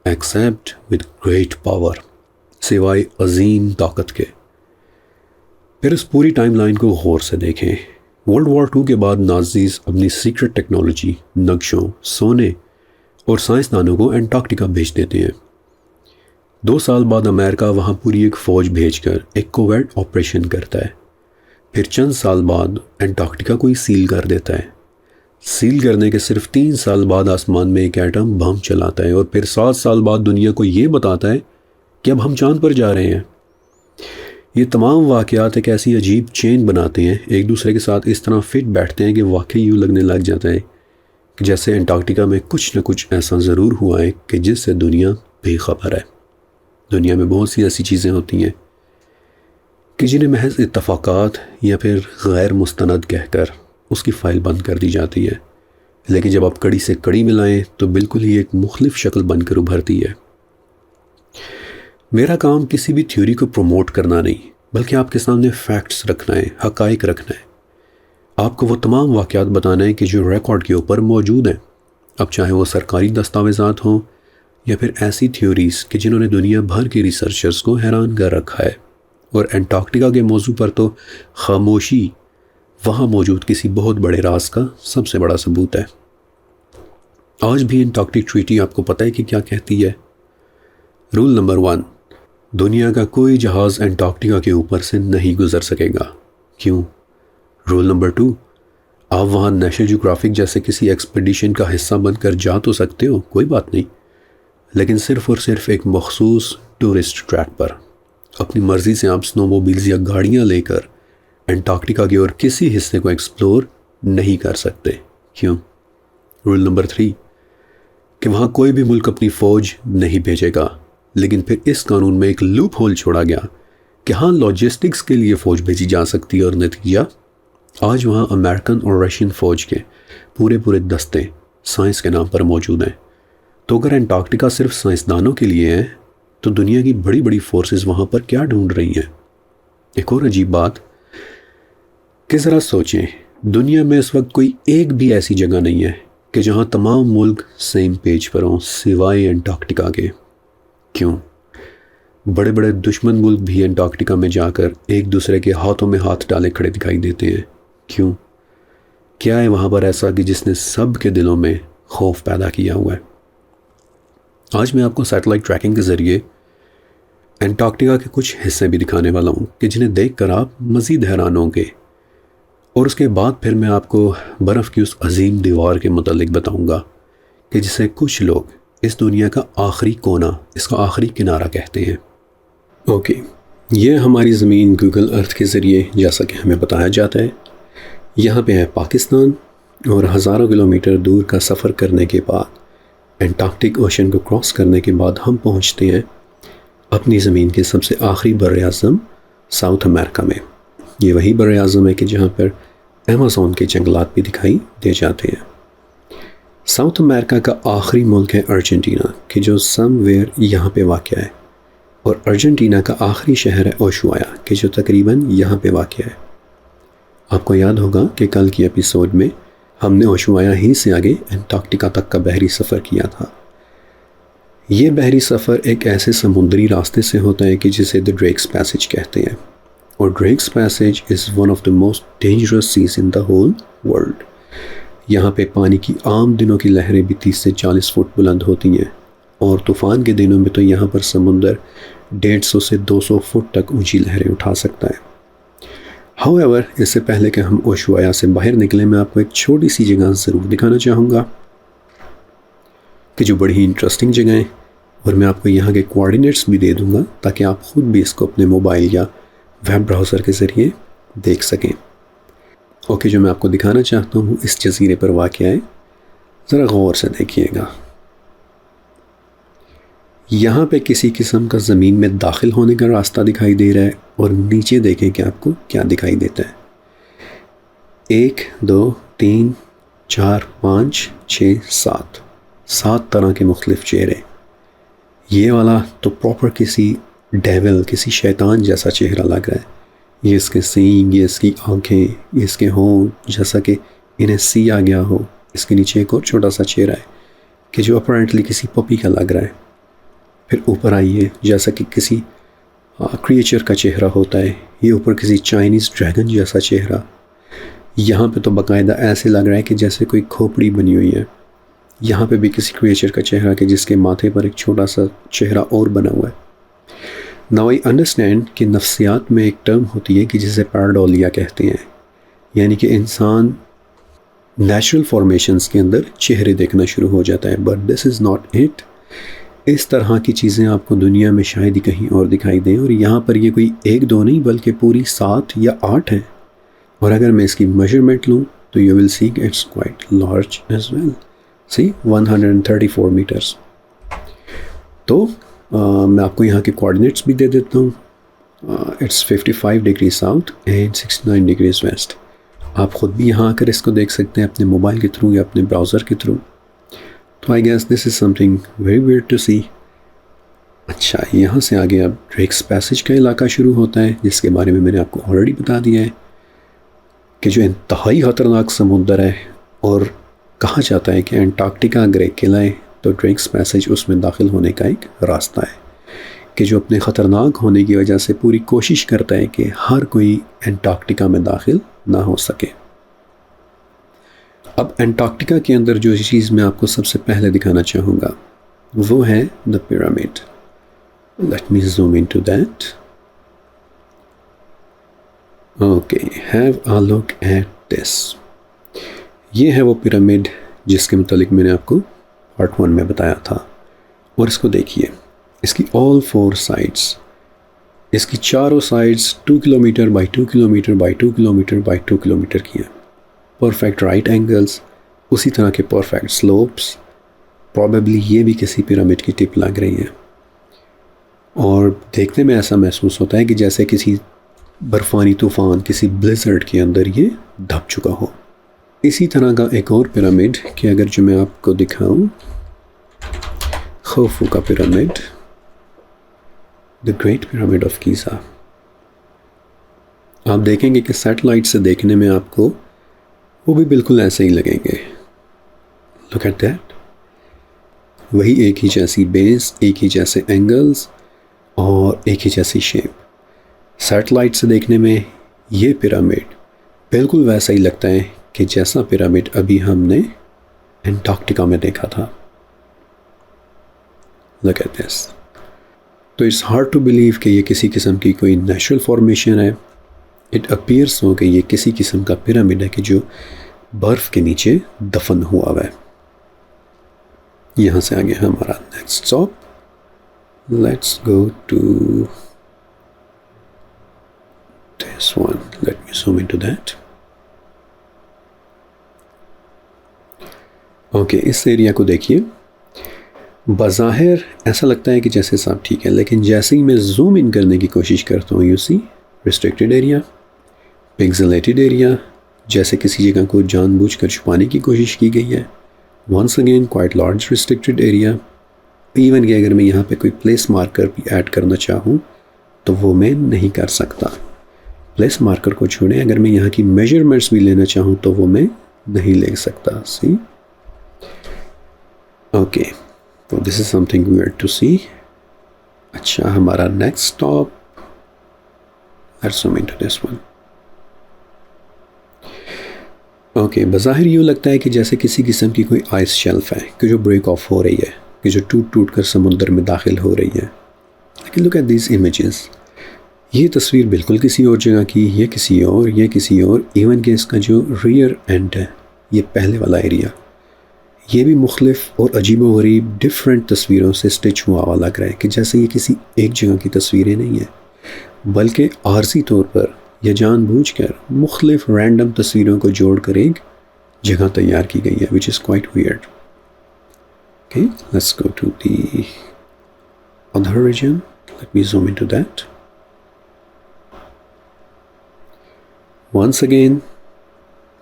ایکسیپٹ with great power، سوائے عظیم طاقت کے۔ پھر اس پوری ٹائم لائن کو غور سے دیکھیں۔ ورلڈ وار 2 کے بعد نازیز اپنی سیکرٹ ٹیکنالوجی، نقشوں، سونے اور سائنسدانوں کو انٹارکٹیکا بھیج دیتے ہیں۔ 2 سال بعد امریکہ وہاں پوری ایک فوج بھیج کر ایک کوورٹ آپریشن کرتا ہے۔ پھر چند سال بعد انٹارکٹیکا کو ہی سیل کر دیتا ہے۔ سیل کرنے کے صرف 3 سال بعد آسمان میں ایک ایٹم بم چلاتا ہے اور پھر 7 سال بعد دنیا کو یہ بتاتا ہے کہ اب ہم چاند پر جا رہے ہیں۔ یہ تمام واقعات ایک ایسی عجیب چین بناتے ہیں، ایک دوسرے کے ساتھ اس طرح فٹ بیٹھتے ہیں کہ واقعی یوں لگنے لگ جاتا ہے کہ جیسے انٹارکٹیکا میں کچھ نہ کچھ ایسا ضرور ہوا ہے کہ جس سے دنیا بے خبر ہے۔ دنیا میں بہت سی ایسی چیزیں ہوتی ہیں کہ جنہیں محض اتفاقات یا پھر غیر مستند کہہ کر اس کی فائل بند کر دی جاتی ہے، لیکن جب آپ کڑی سے کڑی ملائیں تو بالکل ہی ایک مختلف شکل بن کر ابھرتی ہے۔ میرا کام کسی بھی تھیوری کو پروموٹ کرنا نہیں، بلکہ آپ کے سامنے فیکٹس رکھنا ہے، حقائق رکھنا ہے۔ آپ کو وہ تمام واقعات بتانا ہے کہ جو ریکارڈ کے اوپر موجود ہیں، اب چاہے وہ سرکاری دستاویزات ہوں یا پھر ایسی تھیوریز کہ جنہوں نے دنیا بھر کے ریسرچرز کو حیران کر رکھا ہے۔ اور انٹارکٹیکا کے موضوع پر تو خاموشی وہاں موجود کسی بہت بڑے راز کا سب سے بڑا ثبوت ہے۔ آج بھی انٹارکٹک ٹریٹی آپ کو پتہ ہے کہ کیا کہتی ہے؟ رول نمبر 1، دنیا کا کوئی جہاز انٹارکٹیکا کے اوپر سے نہیں گزر سکے گا۔ کیوں؟ رول نمبر 2، آپ وہاں نیشنل جیوگرافک جیسے کسی ایکسپیڈیشن کا حصہ بن کر جا تو سکتے ہو، کوئی بات نہیں، لیکن صرف اور صرف ایک مخصوص ٹورسٹ ٹریک پر۔ اپنی مرضی سے آپ سنو موبیلز یا گاڑیاں لے کر انٹارکٹیکا کے اور کسی حصے کو ایکسپلور نہیں کر سکتے۔ کیوں؟ رول نمبر 3، کہ وہاں کوئی بھی ملک اپنی فوج نہیں بھیجے گا، لیکن پھر اس قانون میں ایک لوپ ہول چھوڑا گیا کہ ہاں لاجسٹکس کے لیے فوج بھیجی جا سکتی ہے، اور نتیجہ آج وہاں امریکن اور رشین فوج کے پورے دستے سائنس کے نام پر موجود ہیں۔ تو اگر انٹارکٹیکا صرف سائنسدانوں کے لیے ہے تو دنیا کی بڑی فورسز وہاں پر کیا ڈھونڈ رہی ہیں؟ ایک اور عجیب بات کہ ذرا سوچیں، دنیا میں اس وقت کوئی ایک بھی ایسی جگہ نہیں ہے کہ جہاں تمام ملک سیم پیج پر ہوں سوائے انٹارکٹیکا کے۔ کیوں؟ بڑے دشمن ملک بھی انٹارکٹیکا میں جا کر ایک دوسرے کے ہاتھوں میں ہاتھ ڈالے کھڑے دکھائی دیتے ہیں۔ کیوں؟ کیا ہے وہاں پر ایسا کہ جس نے سب کے دلوں میں خوف پیدا کیا ہوا ہے؟ آج میں آپ کو سیٹلائٹ ٹریکنگ کے ذریعے انٹارکٹیکا کے کچھ حصے بھی دکھانے والا ہوں کہ جنہیں دیکھ کر آپ مزید حیران ہوں گے، اور اس کے بعد پھر میں آپ کو برف کی اس عظیم دیوار کے متعلق بتاؤں گا کہ جسے کچھ لوگ اس دنیا کا آخری کونا، اس کا آخری کنارہ کہتے ہیں۔ اوکے، یہ ہماری زمین گوگل ارتھ کے ذریعے جیسا کہ ہمیں بتایا جاتا ہے، یہاں پہ ہے پاکستان، اور ہزاروں کلومیٹر دور کا سفر کرنے کے بعد انٹارکٹک اوشن کو کراس کرنے کے بعد ہم پہنچتے ہیں اپنی زمین کے سب سے آخری بر اعظم ساؤتھ امریکہ میں۔ یہ وہی بر اعظم ہے کہ جہاں پر ایمیزون کے جنگلات بھی دکھائی دے جاتے ہیں۔ ساؤتھ امریکہ کا آخری ملک ہے ارجنٹینا، کہ جو سم ویئر یہاں پہ واقع ہے، اور ارجنٹینا کا آخری شہر ہے اوشوایا، کہ جو تقریباً یہاں پہ واقع ہے۔ آپ کو یاد ہوگا کہ کل کی ایپیسوڈ میں ہم نے اوشوایا ہی سے آگے انٹارکٹیکا تک کا بحری سفر کیا تھا۔ یہ بحری سفر ایک ایسے سمندری راستے سے ہوتا ہے کہ جسے دی ڈریکس پیسیج کہتے ہیں، اور Drake's passage is one of the most dangerous seas in the whole world. یہاں پہ پانی کی عام دنوں کی لہریں بھی 30 سے 40 فٹ بلند ہوتی ہیں، اور طوفان کے دنوں میں تو یہاں پر سمندر 150 سے 200 فٹ تک اونچی لہریں اٹھا سکتا ہے۔ However، اس سے پہلے کہ ہم اوشوایا سے باہر نکلیں، میں آپ کو ایک چھوٹی سی جگہ ضرور دکھانا چاہوں گا کہ جو بڑی ہی انٹرسٹنگ جگہ ہیں، اور میں آپ کو یہاں کے کوارڈینیٹس بھی دے دوں گا تاکہ آپ خود بھی اس کو اپنے موبائل یا ویب براؤزر کے ذریعے دیکھ سکیں۔ اوکے، جو میں آپ کو دکھانا چاہتا ہوں اس جزیرے پر واقع ہے، ذرا غور سے دیکھیے گا۔ یہاں پہ کسی قسم کا زمین میں داخل ہونے کا راستہ دکھائی دے رہا ہے، اور نیچے دیکھیں کہ آپ کو کیا دکھائی دیتا ہے۔ 1 2 3 4 5 6 7 طرح کے مختلف چہرے۔ یہ والا تو پراپر کسی ڈیول، کسی شیطان جیسا چہرہ لگ رہا ہے۔ یہ اس کے سینگ، یہ اس کی آنکھیں، یہ اس کے ہونٹ جیسا کہ انہیں سیا گیا ہو۔ اس کے نیچے ایک اور چھوٹا سا چہرہ ہے کہ جو اپرنٹلی کسی پپی کا لگ رہا ہے۔ پھر اوپر آئیے، جیسا کہ کسی کریچر کا چہرہ ہوتا ہے، یہ اوپر کسی چائنیز ڈریگن جیسا چہرہ۔ یہاں پہ تو باقاعدہ ایسے لگ رہا ہے کہ جیسے کوئی کھوپڑی بنی ہوئی ہے۔ یہاں پہ بھی کسی کریچر کا چہرہ کہ جس کے ماتھے پر ایک چھوٹا سا چہرہ اور بنا ہوا ہے۔ Now I understand کہ نفسیات میں ایک ٹرم ہوتی ہے کہ جسے پیراڈولیا کہتے ہیں، یعنی کہ انسان نیچرل فارمیشنز کے اندر چہرے دیکھنا شروع ہو جاتا ہے. But this is not it. اس طرح کی چیزیں آپ کو دنیا میں شاید ہی کہیں اور دکھائی دیں, اور یہاں پر یہ کوئی 1-2 نہیں بلکہ پوری 7 یا 8 ہیں. اور اگر میں اس کی میجرمنٹ لوں تو یو ول سی کہ it's quite large as well. See 134 metres. تو میں آپ کو یہاں کے کوآرڈینیٹس بھی دے دیتا ہوں. It's 55 degree south and 69 degrees west. آپ خود بھی یہاں آ کر اس کو دیکھ سکتے ہیں اپنے موبائل کے تھرو یا اپنے براؤزر کے تھرو. تو I guess this is something very weird to see. اچھا, یہاں سے آگے اب ڈریکس پیسیج کا علاقہ شروع ہوتا ہے, جس کے بارے میں میں نے آپ کو آلریڈی بتا دیا ہے کہ جو انتہائی خطرناک سمندر ہے, اور کہا جاتا ہے کہ انٹارکٹیکا اگر ایک قلعہ ہے تو ڈریکس پیسیج اس میں داخل ہونے کا ایک راستہ ہے, کہ جو اپنے خطرناک ہونے کی وجہ سے پوری کوشش کرتا ہے کہ ہر کوئی انٹارکٹیکا میں داخل نہ ہو سکے. اب انٹارکٹیکا کے اندر جو چیز میں آپ کو سب سے پہلے دکھانا چاہوں گا وہ ہے the pyramid. Let me zoom in to that. Okay, have a look at this. یہ ہے وہ پیرامڈ جس کے متعلق میں نے آپ کو پارٹ 1 میں بتایا تھا. اور اس کو دیکھیے, اس کی all 4 سائڈس, اس کی چاروں sides 2 kilometre by 2 kilometre by 2 kilometre by 2 kilometre کی ہیں. پرفیکٹ رائٹ اینگلز, اسی طرح کے پرفیکٹ سلوپس. پروبیبلی یہ بھی کسی پیرامڈ کی ٹپ لگ رہی ہے, اور دیکھنے میں ایسا محسوس ہوتا ہے کہ جیسے کسی برفانی طوفان, کسی بلیزرڈ کے اندر یہ دب چکا ہو. اسی طرح کا ایک اور پیرامڈ کہ اگر جو میں آپ کو دکھاؤں, خوفو کا pyramid, the great pyramid of Giza. آپ دیکھیں گے کہ سیٹلائٹ سے دیکھنے میں آپ کو وہ بھی بالکل ایسے ہی لگیں گے. Look at that. وہی ایک ہی جیسی بیس, ایک ہی جیسے اینگلز اور ایک ہی جیسی شیپ. سیٹلائٹ سے دیکھنے میں یہ پیرامڈ بالکل ویسا ہی لگتا ہے کہ جیسا پیرامڈ ابھی ہم نے انٹارکٹیکا میں دیکھا تھا. Look at this. تو اٹس ہارڈ ٹو بلیو کہ یہ کسی قسم کی کوئی نیچرل فارمیشن ہے. اٹ اپیئرس ہو کہ یہ کسی قسم کا پیرامڈ ہے کہ جو برف کے نیچے دفن ہوا ہوا ہے. یہاں سے آگے ہمارا next stop. Let's go to this one. Let me zoom in to that. Okay, اس ایریا کو دیکھیے. بظاہر ایسا لگتا ہے کہ جیسے سب ٹھیک ہے, لیکن جیسے ہی میں زوم ان کرنے کی کوشش کرتا ہوں, you see restricted area, pixelated area, جیسے کسی جگہ کو جان بوجھ کر چھپانے کی کوشش کی گئی ہے. Once again quite large restricted area. Even کہ اگر میں یہاں پہ کوئی پلیس مارکر بھی ایڈ کرنا چاہوں تو وہ میں نہیں کر سکتا. پلیس مارکر کو چھوڑیں, اگر میں یہاں کی میجرمنٹس بھی لینا چاہوں تو وہ میں نہیں لے سکتا. سی اوکے, تو دس is some thing weird to see. اچھا, ہمارا next stop. Let's zoom into this one. Okay, بظاہر یوں لگتا ہے کہ جیسے کسی قسم کی کوئی آئس شیلف ہے کہ جو بریک آف ہو رہی ہے, کہ جو ٹوٹ ٹوٹ کر سمندر میں داخل ہو رہی ہے. لیکن لک ایٹ دیز امیجز. یہ تصویر بالکل کسی اور جگہ کی, یہ کسی اور, یہ کسی اور. ایون کہ اس کا جو ریئر اینڈ ہے, یہ پہلے والا ایریا, یہ بھی مختلف اور عجیب و غریب ڈفرینٹ تصویروں سے اسٹچ ہوا ہوا لگ رہا ہے, کہ جیسے یہ کسی ایک جگہ کی تصویریں نہیں ہیں بلکہ عارضی طور پر یا جان بوجھ کر مختلف رینڈم تصویروں کو جوڑ کر ایک جگہ تیار کی گئی ہے, which is quite weird. Okay, let's go to the other region. Let me zoom into that. Once again,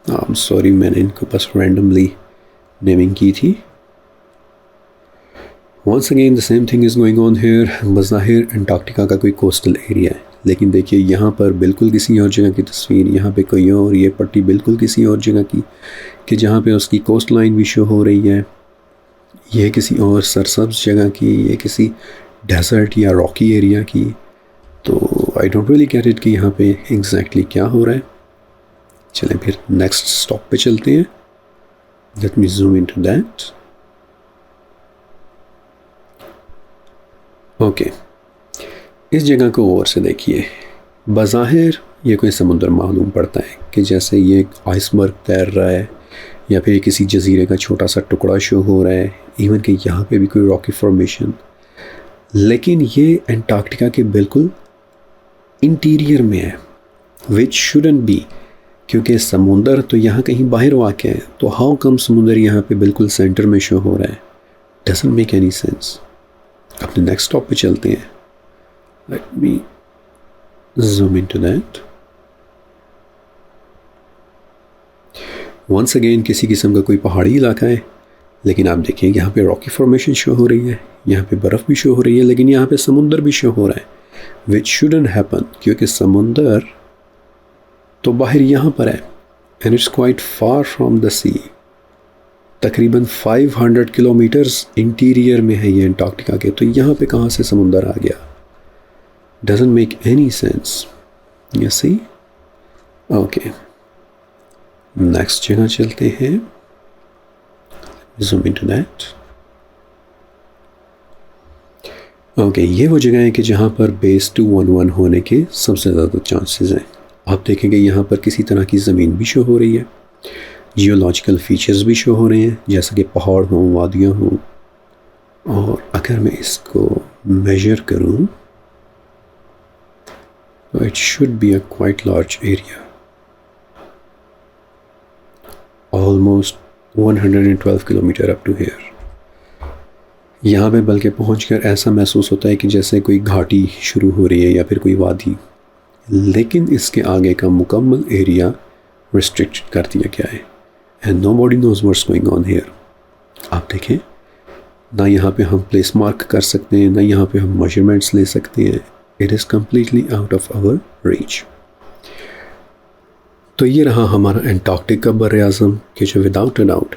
I'm sorry میں نے ان کو بس randomly نیمنگ کی تھی. Once again the same thing is going on here. بظاہر Antarctica کا کوئی coastal area ہے, لیکن دیکھیے یہاں پر بالکل کسی اور جگہ کی تصویر, یہاں پہ کوئی اور, یہ پٹی بالکل کسی اور جگہ کی کہ جہاں پہ اس کی کوسٹ لائن بھی شو ہو رہی ہے. یہ کسی اور سرسبز جگہ کی, یہ کسی ڈیزرٹ یا راکی ایریا کی. تو I don't really get it کہ یہاں پہ ایگزیکٹلی کیا ہو رہا ہے. چلیں پھر نیکسٹ اسٹاپ پہ چلتے ہیں. Let me zoom in to that. Okay, اس جگہ کو غور سے دیکھیے. بظاہر یہ کوئی سمندر معلوم پڑتا ہے کہ جیسے یہ ایک آئس برگ تیر رہا ہے یا پھر کسی جزیرے کا چھوٹا سا ٹکڑا شو ہو رہا ہے، ایون کہ یہاں پہ بھی کوئی راکی فارمیشن، لیکن یہ انٹارکٹیکا کے بالکل انٹیریئر میں ہے، وچ شوڈنٹ بی، کیونکہ سمندر تو یہاں کہیں باہر واقع ہے، تو ہاؤ کم سمندر یہاں پہ بالکل سینٹر میں شو ہو رہا ہے؟ Doesn't make any sense. اپنے نیکسٹ اسٹاپ پہ چلتے ہیں۔ Let me zoom in to that. Once again کسی قسم کا کوئی پہاڑی علاقہ ہے، لیکن آپ دیکھیں یہاں پہ راکی فارمیشن شو ہو رہی ہے، یہاں پہ برف بھی شو ہو رہی ہے، لیکن یہاں پہ سمندر بھی شو ہو رہا ہے، وچ شوڈنٹ ہیپن، کیونکہ سمندر تو باہر یہاں پر ہے، and it's quite far from the sea, تقریباً 500 کلومیٹرز انٹیریئر میں ہے یہ انٹارکٹیکا کے، تو یہاں پہ کہاں سے سمندر آ گیا؟ Doesn't make any sense, you see. Okay, next جگہ چلتے ہیں، زوم انٹو دیٹ۔ اوکے، یہ وہ جگہ ہے کہ جہاں پر بیس 211 ہونے کے سب سے زیادہ چانسز ہیں۔ آپ دیکھیں گے یہاں پر کسی طرح کی زمین بھی شو ہو رہی ہے، جیولوجیکل فیچرز بھی شو ہو رہے ہیں، جیسا کہ پہاڑ ہوں، وادیاں ہوں، اور اگر میں اس کو میجر کروں تو it should be a quite large area, almost 112 kilometre up to here. یہاں پہ بلکہ پہنچ کر ایسا محسوس ہوتا ہے کہ جیسے کوئی گھاٹی شروع ہو رہی ہے یا پھر کوئی وادی، لیکن اس کے آگے کا مکمل ایریا ریسٹرکٹ کر دیا گیا ہے، and nobody knows what's going on here. آپ دیکھیں، نہ یہاں پہ ہم پلیس مارک کر سکتے ہیں، نہ یہاں پہ ہم میجرمنٹس لے سکتے ہیں، it is completely out of our reach. تو یہ رہا ہمارا انٹارکٹک کا بر اعظم کہ جو وداؤٹ اے ڈاؤٹ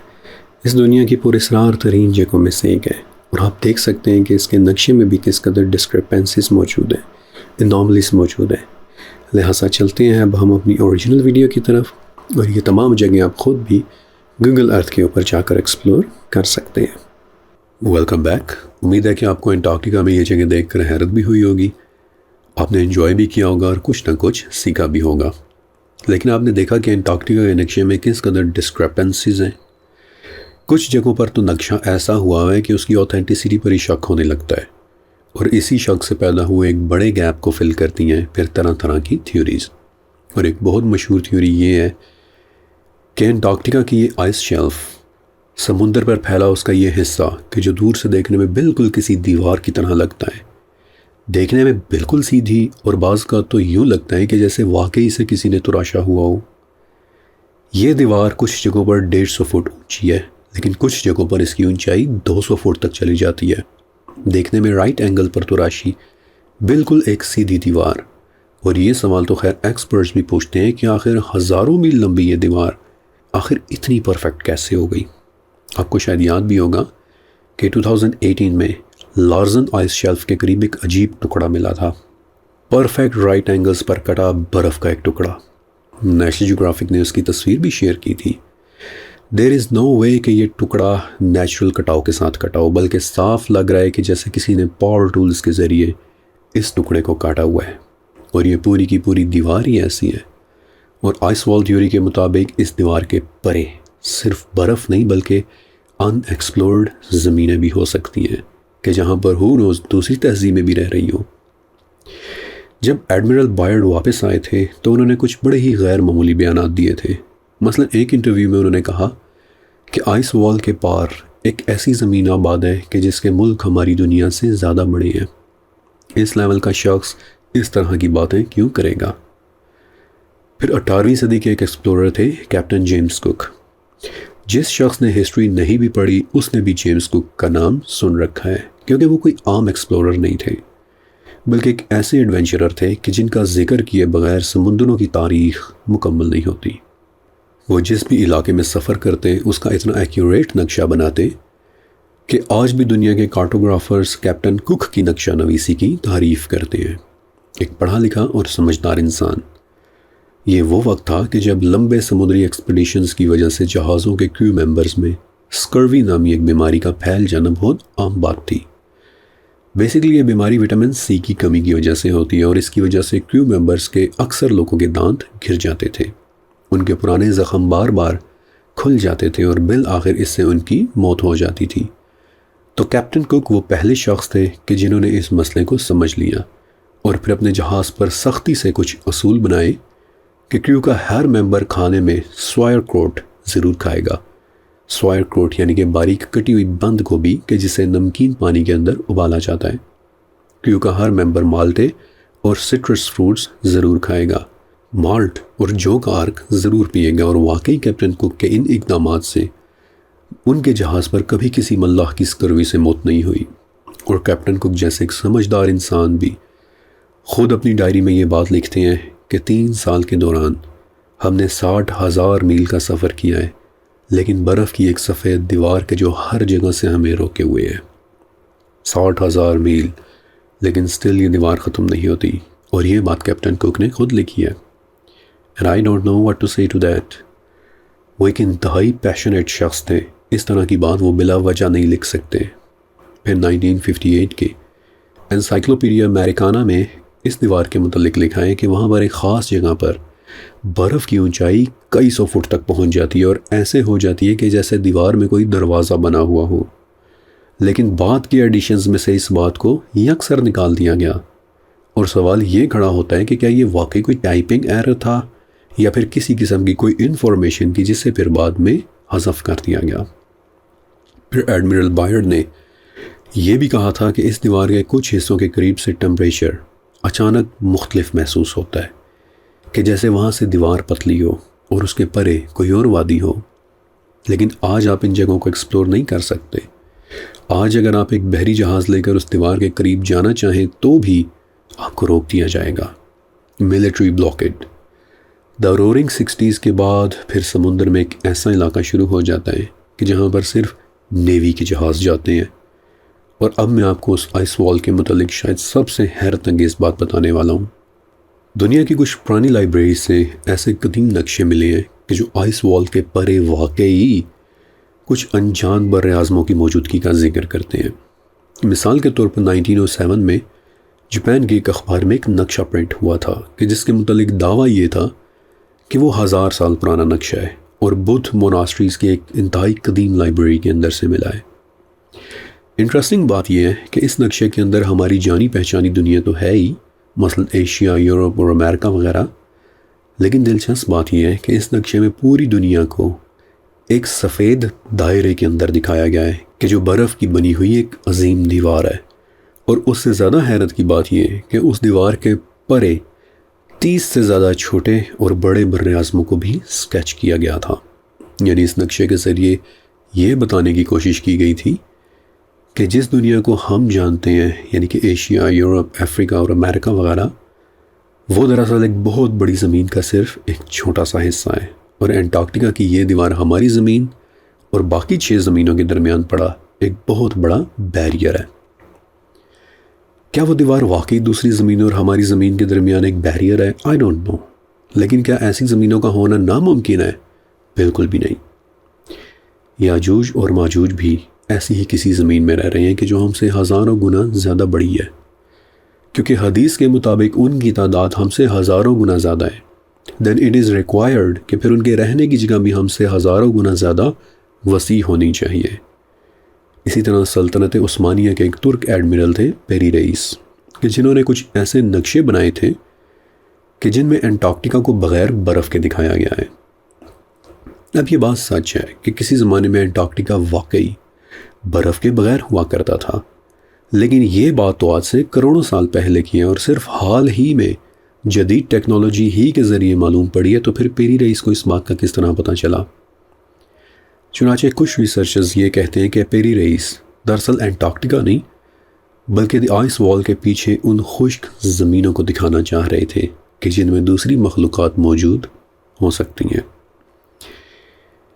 اس دنیا کی پراسرار ترین جگہوں میں سے ایک ہے، اور آپ دیکھ سکتے ہیں کہ اس کے نقشے میں بھی کس قدر ڈسکرپنسیز موجود ہیں، انوملیز موجود ہیں۔ لہٰذا چلتے ہیں اب ہم اپنی اوریجنل ویڈیو کی طرف، اور یہ تمام جگہیں آپ خود بھی گوگل ارتھ کے اوپر جا کر ایکسپلور کر سکتے ہیں۔ Welcome back. امید ہے کہ آپ کو انٹارکٹیکا میں یہ جگہ دیکھ کر حیرت بھی ہوئی ہوگی، آپ نے انجوائے بھی کیا ہوگا اور کچھ نہ کچھ سیکھا بھی ہوگا، لیکن آپ نے دیکھا کہ انٹارکٹیکا کے نقشے میں کس قدر ڈسکرپنسیز ہیں۔ کچھ جگہوں پر تو نقشہ ایسا ہوا ہے کہ اس کی اوتھینٹسٹی پر ہی شک ہونے لگتا ہے، اور اسی شک سے پیدا ہوئے ایک بڑے گیپ کو فل کرتی ہیں پھر طرح طرح کی تھیوریز۔ اور ایک بہت مشہور تھیوری یہ ہے کہ انٹارکٹیکا کی یہ آئس شیلف، سمندر پر پھیلا اس کا یہ حصہ کہ جو دور سے دیکھنے میں بالکل کسی دیوار کی طرح لگتا ہے، دیکھنے میں بالکل سیدھی، اور بعض کا تو یوں لگتا ہے کہ جیسے واقعی سے کسی نے تراشا ہوا ہو۔ یہ دیوار کچھ جگہوں پر 150 فٹ اونچی ہے، لیکن کچھ جگہوں پر اس کی اونچائی 200 فٹ تک چلی جاتی ہے۔ دیکھنے میں رائٹ اینگل پر تراشی، بالکل ایک سیدھی دیوار، اور یہ سوال تو خیر ایکسپرٹس بھی پوچھتے ہیں کہ آخر ہزاروں میل لمبی یہ دیوار آخر اتنی پرفیکٹ کیسے ہو گئی۔ آپ کو شاید یاد بھی ہوگا کہ 2018 میں لارزن آئس شیلف کے قریب ایک عجیب ٹکڑا ملا تھا، پرفیکٹ رائٹ اینگلز پر کٹا برف کا ایک ٹکڑا۔ نیشنل جیوگرافک نے اس کی تصویر بھی شیئر کی تھی۔ دیر از نو وے کہ یہ ٹکڑا نیچرل کٹاؤ کے ساتھ کٹا ہو، بلکہ صاف لگ رہا ہے کہ جیسے کسی نے پاور ٹولز کے ذریعے اس ٹکڑے کو کاٹا ہوا ہے، اور یہ پوری کی پوری دیوار ہی ایسی ہے۔ اور آئس وال تھیوری کے مطابق اس دیوار کے پرے صرف برف نہیں بلکہ ان ایکسپلورڈ زمینیں بھی ہو سکتی ہیں، کہ جہاں پر ہو نوز دوسری تہذیبیں بھی رہ رہی ہوں۔ جب ایڈمرل بائرڈ واپس آئے تھے تو انہوں نے کچھ بڑے ہی غیر معمولی بیانات دیے تھے۔ مثلا ایک انٹرویو میں انہوں نے کہا کہ آئس وال کے پار ایک ایسی زمین آباد ہے کہ جس کے ملک ہماری دنیا سے زیادہ بڑے ہیں۔ اس لیول کا شخص اس طرح کی باتیں کیوں کرے گا؟ پھر 18ویں صدی کے ایک ایکسپلورر تھے کیپٹن جیمز کک۔ جس شخص نے ہسٹری نہیں بھی پڑھی اس نے بھی جیمز کک کا نام سن رکھا ہے، کیونکہ وہ کوئی عام ایکسپلورر نہیں تھے، بلکہ ایک ایسے ایڈونچرر تھے کہ جن کا ذکر کیے بغیر سمندروں کی تاریخ مکمل نہیں ہوتی۔ وہ جس بھی علاقے میں سفر کرتے اس کا اتنا ایکیوریٹ نقشہ بناتے کہ آج بھی دنیا کے کارٹوگرافرز کیپٹن کک کی نقشہ نویسی کی تعریف کرتے ہیں۔ ایک پڑھا لکھا اور سمجھدار انسان۔ یہ وہ وقت تھا کہ جب لمبے سمندری ایکسپیڈیشنز کی وجہ سے جہازوں کے کریو ممبرز میں اسکروی نامی ایک بیماری کا پھیل جانا بہت عام بات تھی۔ بیسیکلی یہ بیماری وٹامن سی کی کمی کی وجہ سے ہوتی ہے، اور اس کی وجہ سے کریو ممبرز کے اکثر لوگوں کے دانت گر جاتے تھے، ان کے پرانے زخم بار بار کھل جاتے تھے اور بالآخر اس سے ان کی موت ہو جاتی تھی۔ تو کیپٹن کک وہ پہلے شخص تھے کہ جنہوں نے اس مسئلے کو سمجھ لیا اور پھر اپنے جہاز پر سختی سے کچھ اصول بنائے کہ کریو کا ہر ممبر کھانے میں سوائر کروٹ ضرور کھائے گا۔ سوائر کروٹ یعنی کہ باریک کٹی ہوئی بند گوبھی کہ جسے نمکین پانی کے اندر ابالا جاتا ہے۔ کریو کا ہر ممبر مالٹے اور سٹرس فروٹس ضرور کھائے گا، مالٹ اور جو کا عرق ضرور پیے گا، اور واقعی کیپٹن کک کے ان اقدامات سے ان کے جہاز پر کبھی کسی ملاح کی اسکروی سے موت نہیں ہوئی۔ اور کیپٹن کک جیسے ایک سمجھدار انسان بھی خود اپنی ڈائری میں یہ بات لکھتے ہیں کہ 3 سال کے دوران ہم نے 60,000 میل کا سفر کیا ہے، لیکن برف کی ایک سفید دیوار کے جو ہر جگہ سے ہمیں روکے ہوئے ہے۔ 60,000 میل، لیکن سٹل یہ دیوار ختم نہیں ہوتی۔ اور یہ بات کیپٹن کک نے خود لکھی ہے۔ And I don't know what to say to that۔ وہ ایک انتہائی پیشنیٹ شخص تھے، اس طرح کی بات وہ بلا وجہ نہیں لکھ سکتے۔ پھر 1958 کے انسائکلوپیڈیا امیریکانا میں اس دیوار کے متعلق لکھا ہے کہ وہاں پر ایک خاص جگہ پر برف کی اونچائی کئی 100 فٹ تک پہنچ جاتی ہے اور ایسے ہو جاتی ہے کہ جیسے دیوار میں کوئی دروازہ بنا ہوا ہو، لیکن بعد کے ایڈیشنز میں سے اس بات کو یکسر نکال دیا گیا۔ اور سوال یہ کھڑا ہوتا ہے کہ کیا یہ واقعی کوئی ٹائپنگ ایرر تھا یا پھر کسی قسم کی کوئی انفارمیشن تھی جسے پھر بعد میں حذف کر دیا گیا۔ پھر ایڈمرل بائرڈ نے یہ بھی کہا تھا کہ اس دیوار کے کچھ حصوں کے قریب سے ٹمپریچر اچانک مختلف محسوس ہوتا ہے، کہ جیسے وہاں سے دیوار پتلی ہو اور اس کے پرے کوئی اور وادی ہو۔ لیکن آج آپ ان جگہوں کو ایکسپلور نہیں کر سکتے۔ آج اگر آپ ایک بحری جہاز لے کر اس دیوار کے قریب جانا چاہیں تو بھی آپ کو روک دیا جائے گا۔ Military blocked. دا رورنگ 60s کے بعد پھر سمندر میں ایک ایسا علاقہ شروع ہو جاتا ہے کہ جہاں پر صرف نیوی کے جہاز جاتے ہیں۔ اور اب میں آپ کو اس آئس وال کے متعلق شاید سب سے حیرت انگیز بات بتانے والا ہوں۔ دنیا کی کچھ پرانی لائبریری سے ایسے قدیم نقشے ملے ہیں کہ جو آئس وال کے پرے واقعی کچھ انجان بر اعظموں کی موجودگی کا ذکر کرتے ہیں۔ مثال کے طور پر 1907 میں جاپان کے ایک اخبار میں ایک نقشہ پرنٹ ہوا تھا کہ جس کے متعلق دعویٰ یہ تھا کہ وہ 1000 سال پرانا نقشہ ہے اور بدھ موناسٹریز کی ایک انتہائی قدیم لائبریری کے اندر سے ملا ہے۔ انٹرسٹنگ بات یہ ہے کہ اس نقشے کے اندر ہماری جانی پہچانی دنیا تو ہے ہی، مثلا ایشیا، یورپ اور امریکہ وغیرہ، لیکن دلچسپ بات یہ ہے کہ اس نقشے میں پوری دنیا کو ایک سفید دائرے کے اندر دکھایا گیا ہے کہ جو برف کی بنی ہوئی ایک عظیم دیوار ہے۔ اور اس سے زیادہ حیرت کی بات یہ ہے کہ اس دیوار کے پرے 30 سے زیادہ چھوٹے اور بڑے بر اعظموں کو بھی سکیچ کیا گیا تھا۔ یعنی اس نقشے کے ذریعے یہ بتانے کی کوشش کی گئی تھی کہ جس دنیا کو ہم جانتے ہیں، یعنی کہ ایشیا، یورپ، افریقہ اور امریکہ وغیرہ، وہ دراصل ایک بہت بڑی زمین کا صرف ایک چھوٹا سا حصہ ہے، اور انٹارکٹیکا کی یہ دیوار ہماری زمین اور باقی 6 زمینوں کے درمیان پڑا ایک بہت بڑا بیریئر ہے۔ کیا وہ دیوار واقعی دوسری زمینوں اور ہماری زمین کے درمیان ایک بیریئر ہے؟ I don't know. لیکن کیا ایسی زمینوں کا ہونا ناممکن ہے؟ بالکل بھی نہیں۔ یاجوج اور ماجوج بھی ایسی ہی کسی زمین میں رہ رہے ہیں کہ جو ہم سے ہزاروں گنا زیادہ بڑی ہے، کیونکہ حدیث کے مطابق ان کی تعداد ہم سے ہزاروں گنا زیادہ ہے۔ دین اٹ از ریکوائرڈ کہ پھر ان کے رہنے کی جگہ بھی ہم سے ہزاروں گنا زیادہ وسیع ہونی چاہیے۔ اسی طرح سلطنت عثمانیہ کے ایک ترک ایڈمرل تھے پیری رئیس، کہ جنہوں نے کچھ ایسے نقشے بنائے تھے کہ جن میں انٹارکٹیکا کو بغیر برف کے دکھایا گیا ہے۔ اب یہ بات سچ ہے کہ کسی زمانے میں انٹارکٹیکا واقعی برف کے بغیر ہوا کرتا تھا، لیکن یہ بات تو آج سے کروڑوں سال پہلے کی ہے اور صرف حال ہی میں جدید ٹیکنالوجی ہی کے ذریعے معلوم پڑی ہے۔ تو پھر پیری رئیس کو اس بات کا کس طرح پتہ چلا؟ چنانچہ کچھ ریسرچرز یہ کہتے ہیں کہ پیری رئیس دراصل انٹارکٹیکا نہیں بلکہ دی آئس وال کے پیچھے ان خشک زمینوں کو دکھانا چاہ رہے تھے کہ جن میں دوسری مخلوقات موجود ہو سکتی ہیں۔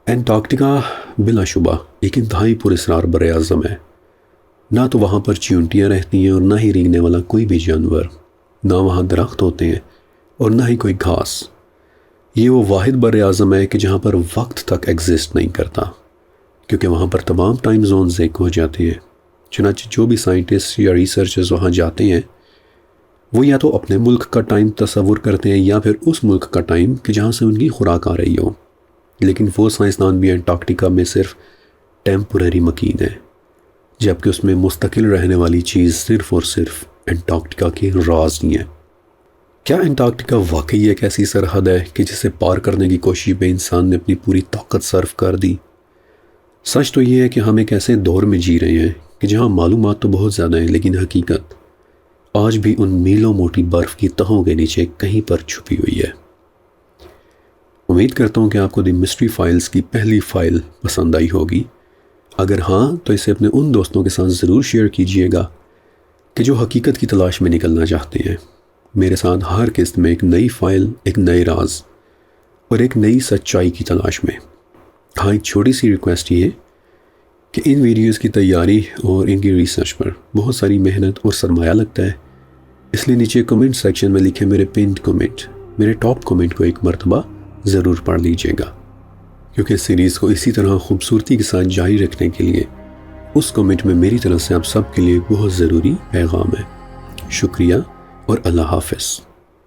انٹارکٹیکا بلا شبہ ایک انتہائی پراسرار بر اعظم ہے۔ نہ تو وہاں پر چیونٹیاں رہتی ہیں اور نہ ہی رینگنے والا کوئی بھی جانور، نہ وہاں درخت ہوتے ہیں اور نہ ہی کوئی گھاس۔ یہ وہ واحد بر اعظم ہے کہ جہاں پر وقت تک ایگزسٹ نہیں کرتا، کیونکہ وہاں پر تمام ٹائم زونز ایک ہو جاتے ہیں۔ چنانچہ جو بھی سائنٹسٹ یا ریسرچرز وہاں جاتے ہیں وہ یا تو اپنے ملک کا ٹائم تصور کرتے ہیں یا پھر اس ملک کا ٹائم کہ جہاں سے ان کی خوراک آ رہی ہو۔ لیکن وہ سائنسدان بھی انٹارکٹیکا میں صرف ٹیمپرری مکین ہے، جبکہ اس میں مستقل رہنے والی چیز صرف اور صرف انٹارکٹیکا کے راز ہی ہے۔ کیا انٹارکٹیکا واقعی ایک ایسی سرحد ہے کہ جسے پار کرنے کی کوشش میں انسان نے اپنی پوری طاقت صرف کر دی؟ سچ تو یہ ہے کہ ہم ایک ایسے دور میں جی رہے ہیں کہ جہاں معلومات تو بہت زیادہ ہیں، لیکن حقیقت آج بھی ان میلوں موٹی برف کی تہوں کے نیچے کہیں پر چھپی ہوئی ہے۔ امید کرتا ہوں کہ آپ کو دی مسٹری فائلز کی پہلی فائل پسند آئی ہوگی۔ اگر ہاں تو اسے اپنے ان دوستوں کے ساتھ ضرور شیئر کیجئے گا کہ جو حقیقت کی تلاش میں نکلنا چاہتے ہیں۔ میرے ساتھ ہر قسط میں ایک نئی فائل، ایک نئے راز اور ایک نئی سچائی کی تلاش میں۔ ہاں، ایک چھوٹی سی ریکویسٹ یہ ہے کہ ان ویڈیوز کی تیاری اور ان کی ریسرچ پر بہت ساری محنت اور سرمایہ لگتا ہے، اس لیے نیچے کمنٹ سیکشن میں لکھے میرے پنڈ کمنٹ، میرے ٹاپ کمنٹ کو ایک مرتبہ ضرور پڑھ لیجئے گا، کیونکہ اس سیریز کو اسی طرح خوبصورتی کے ساتھ جاری رکھنے کے لیے اس کمنٹ میں میری طرف سے آپ سب کے لیے بہت ضروری پیغام ہے۔ شکریہ اور اللہ حافظ۔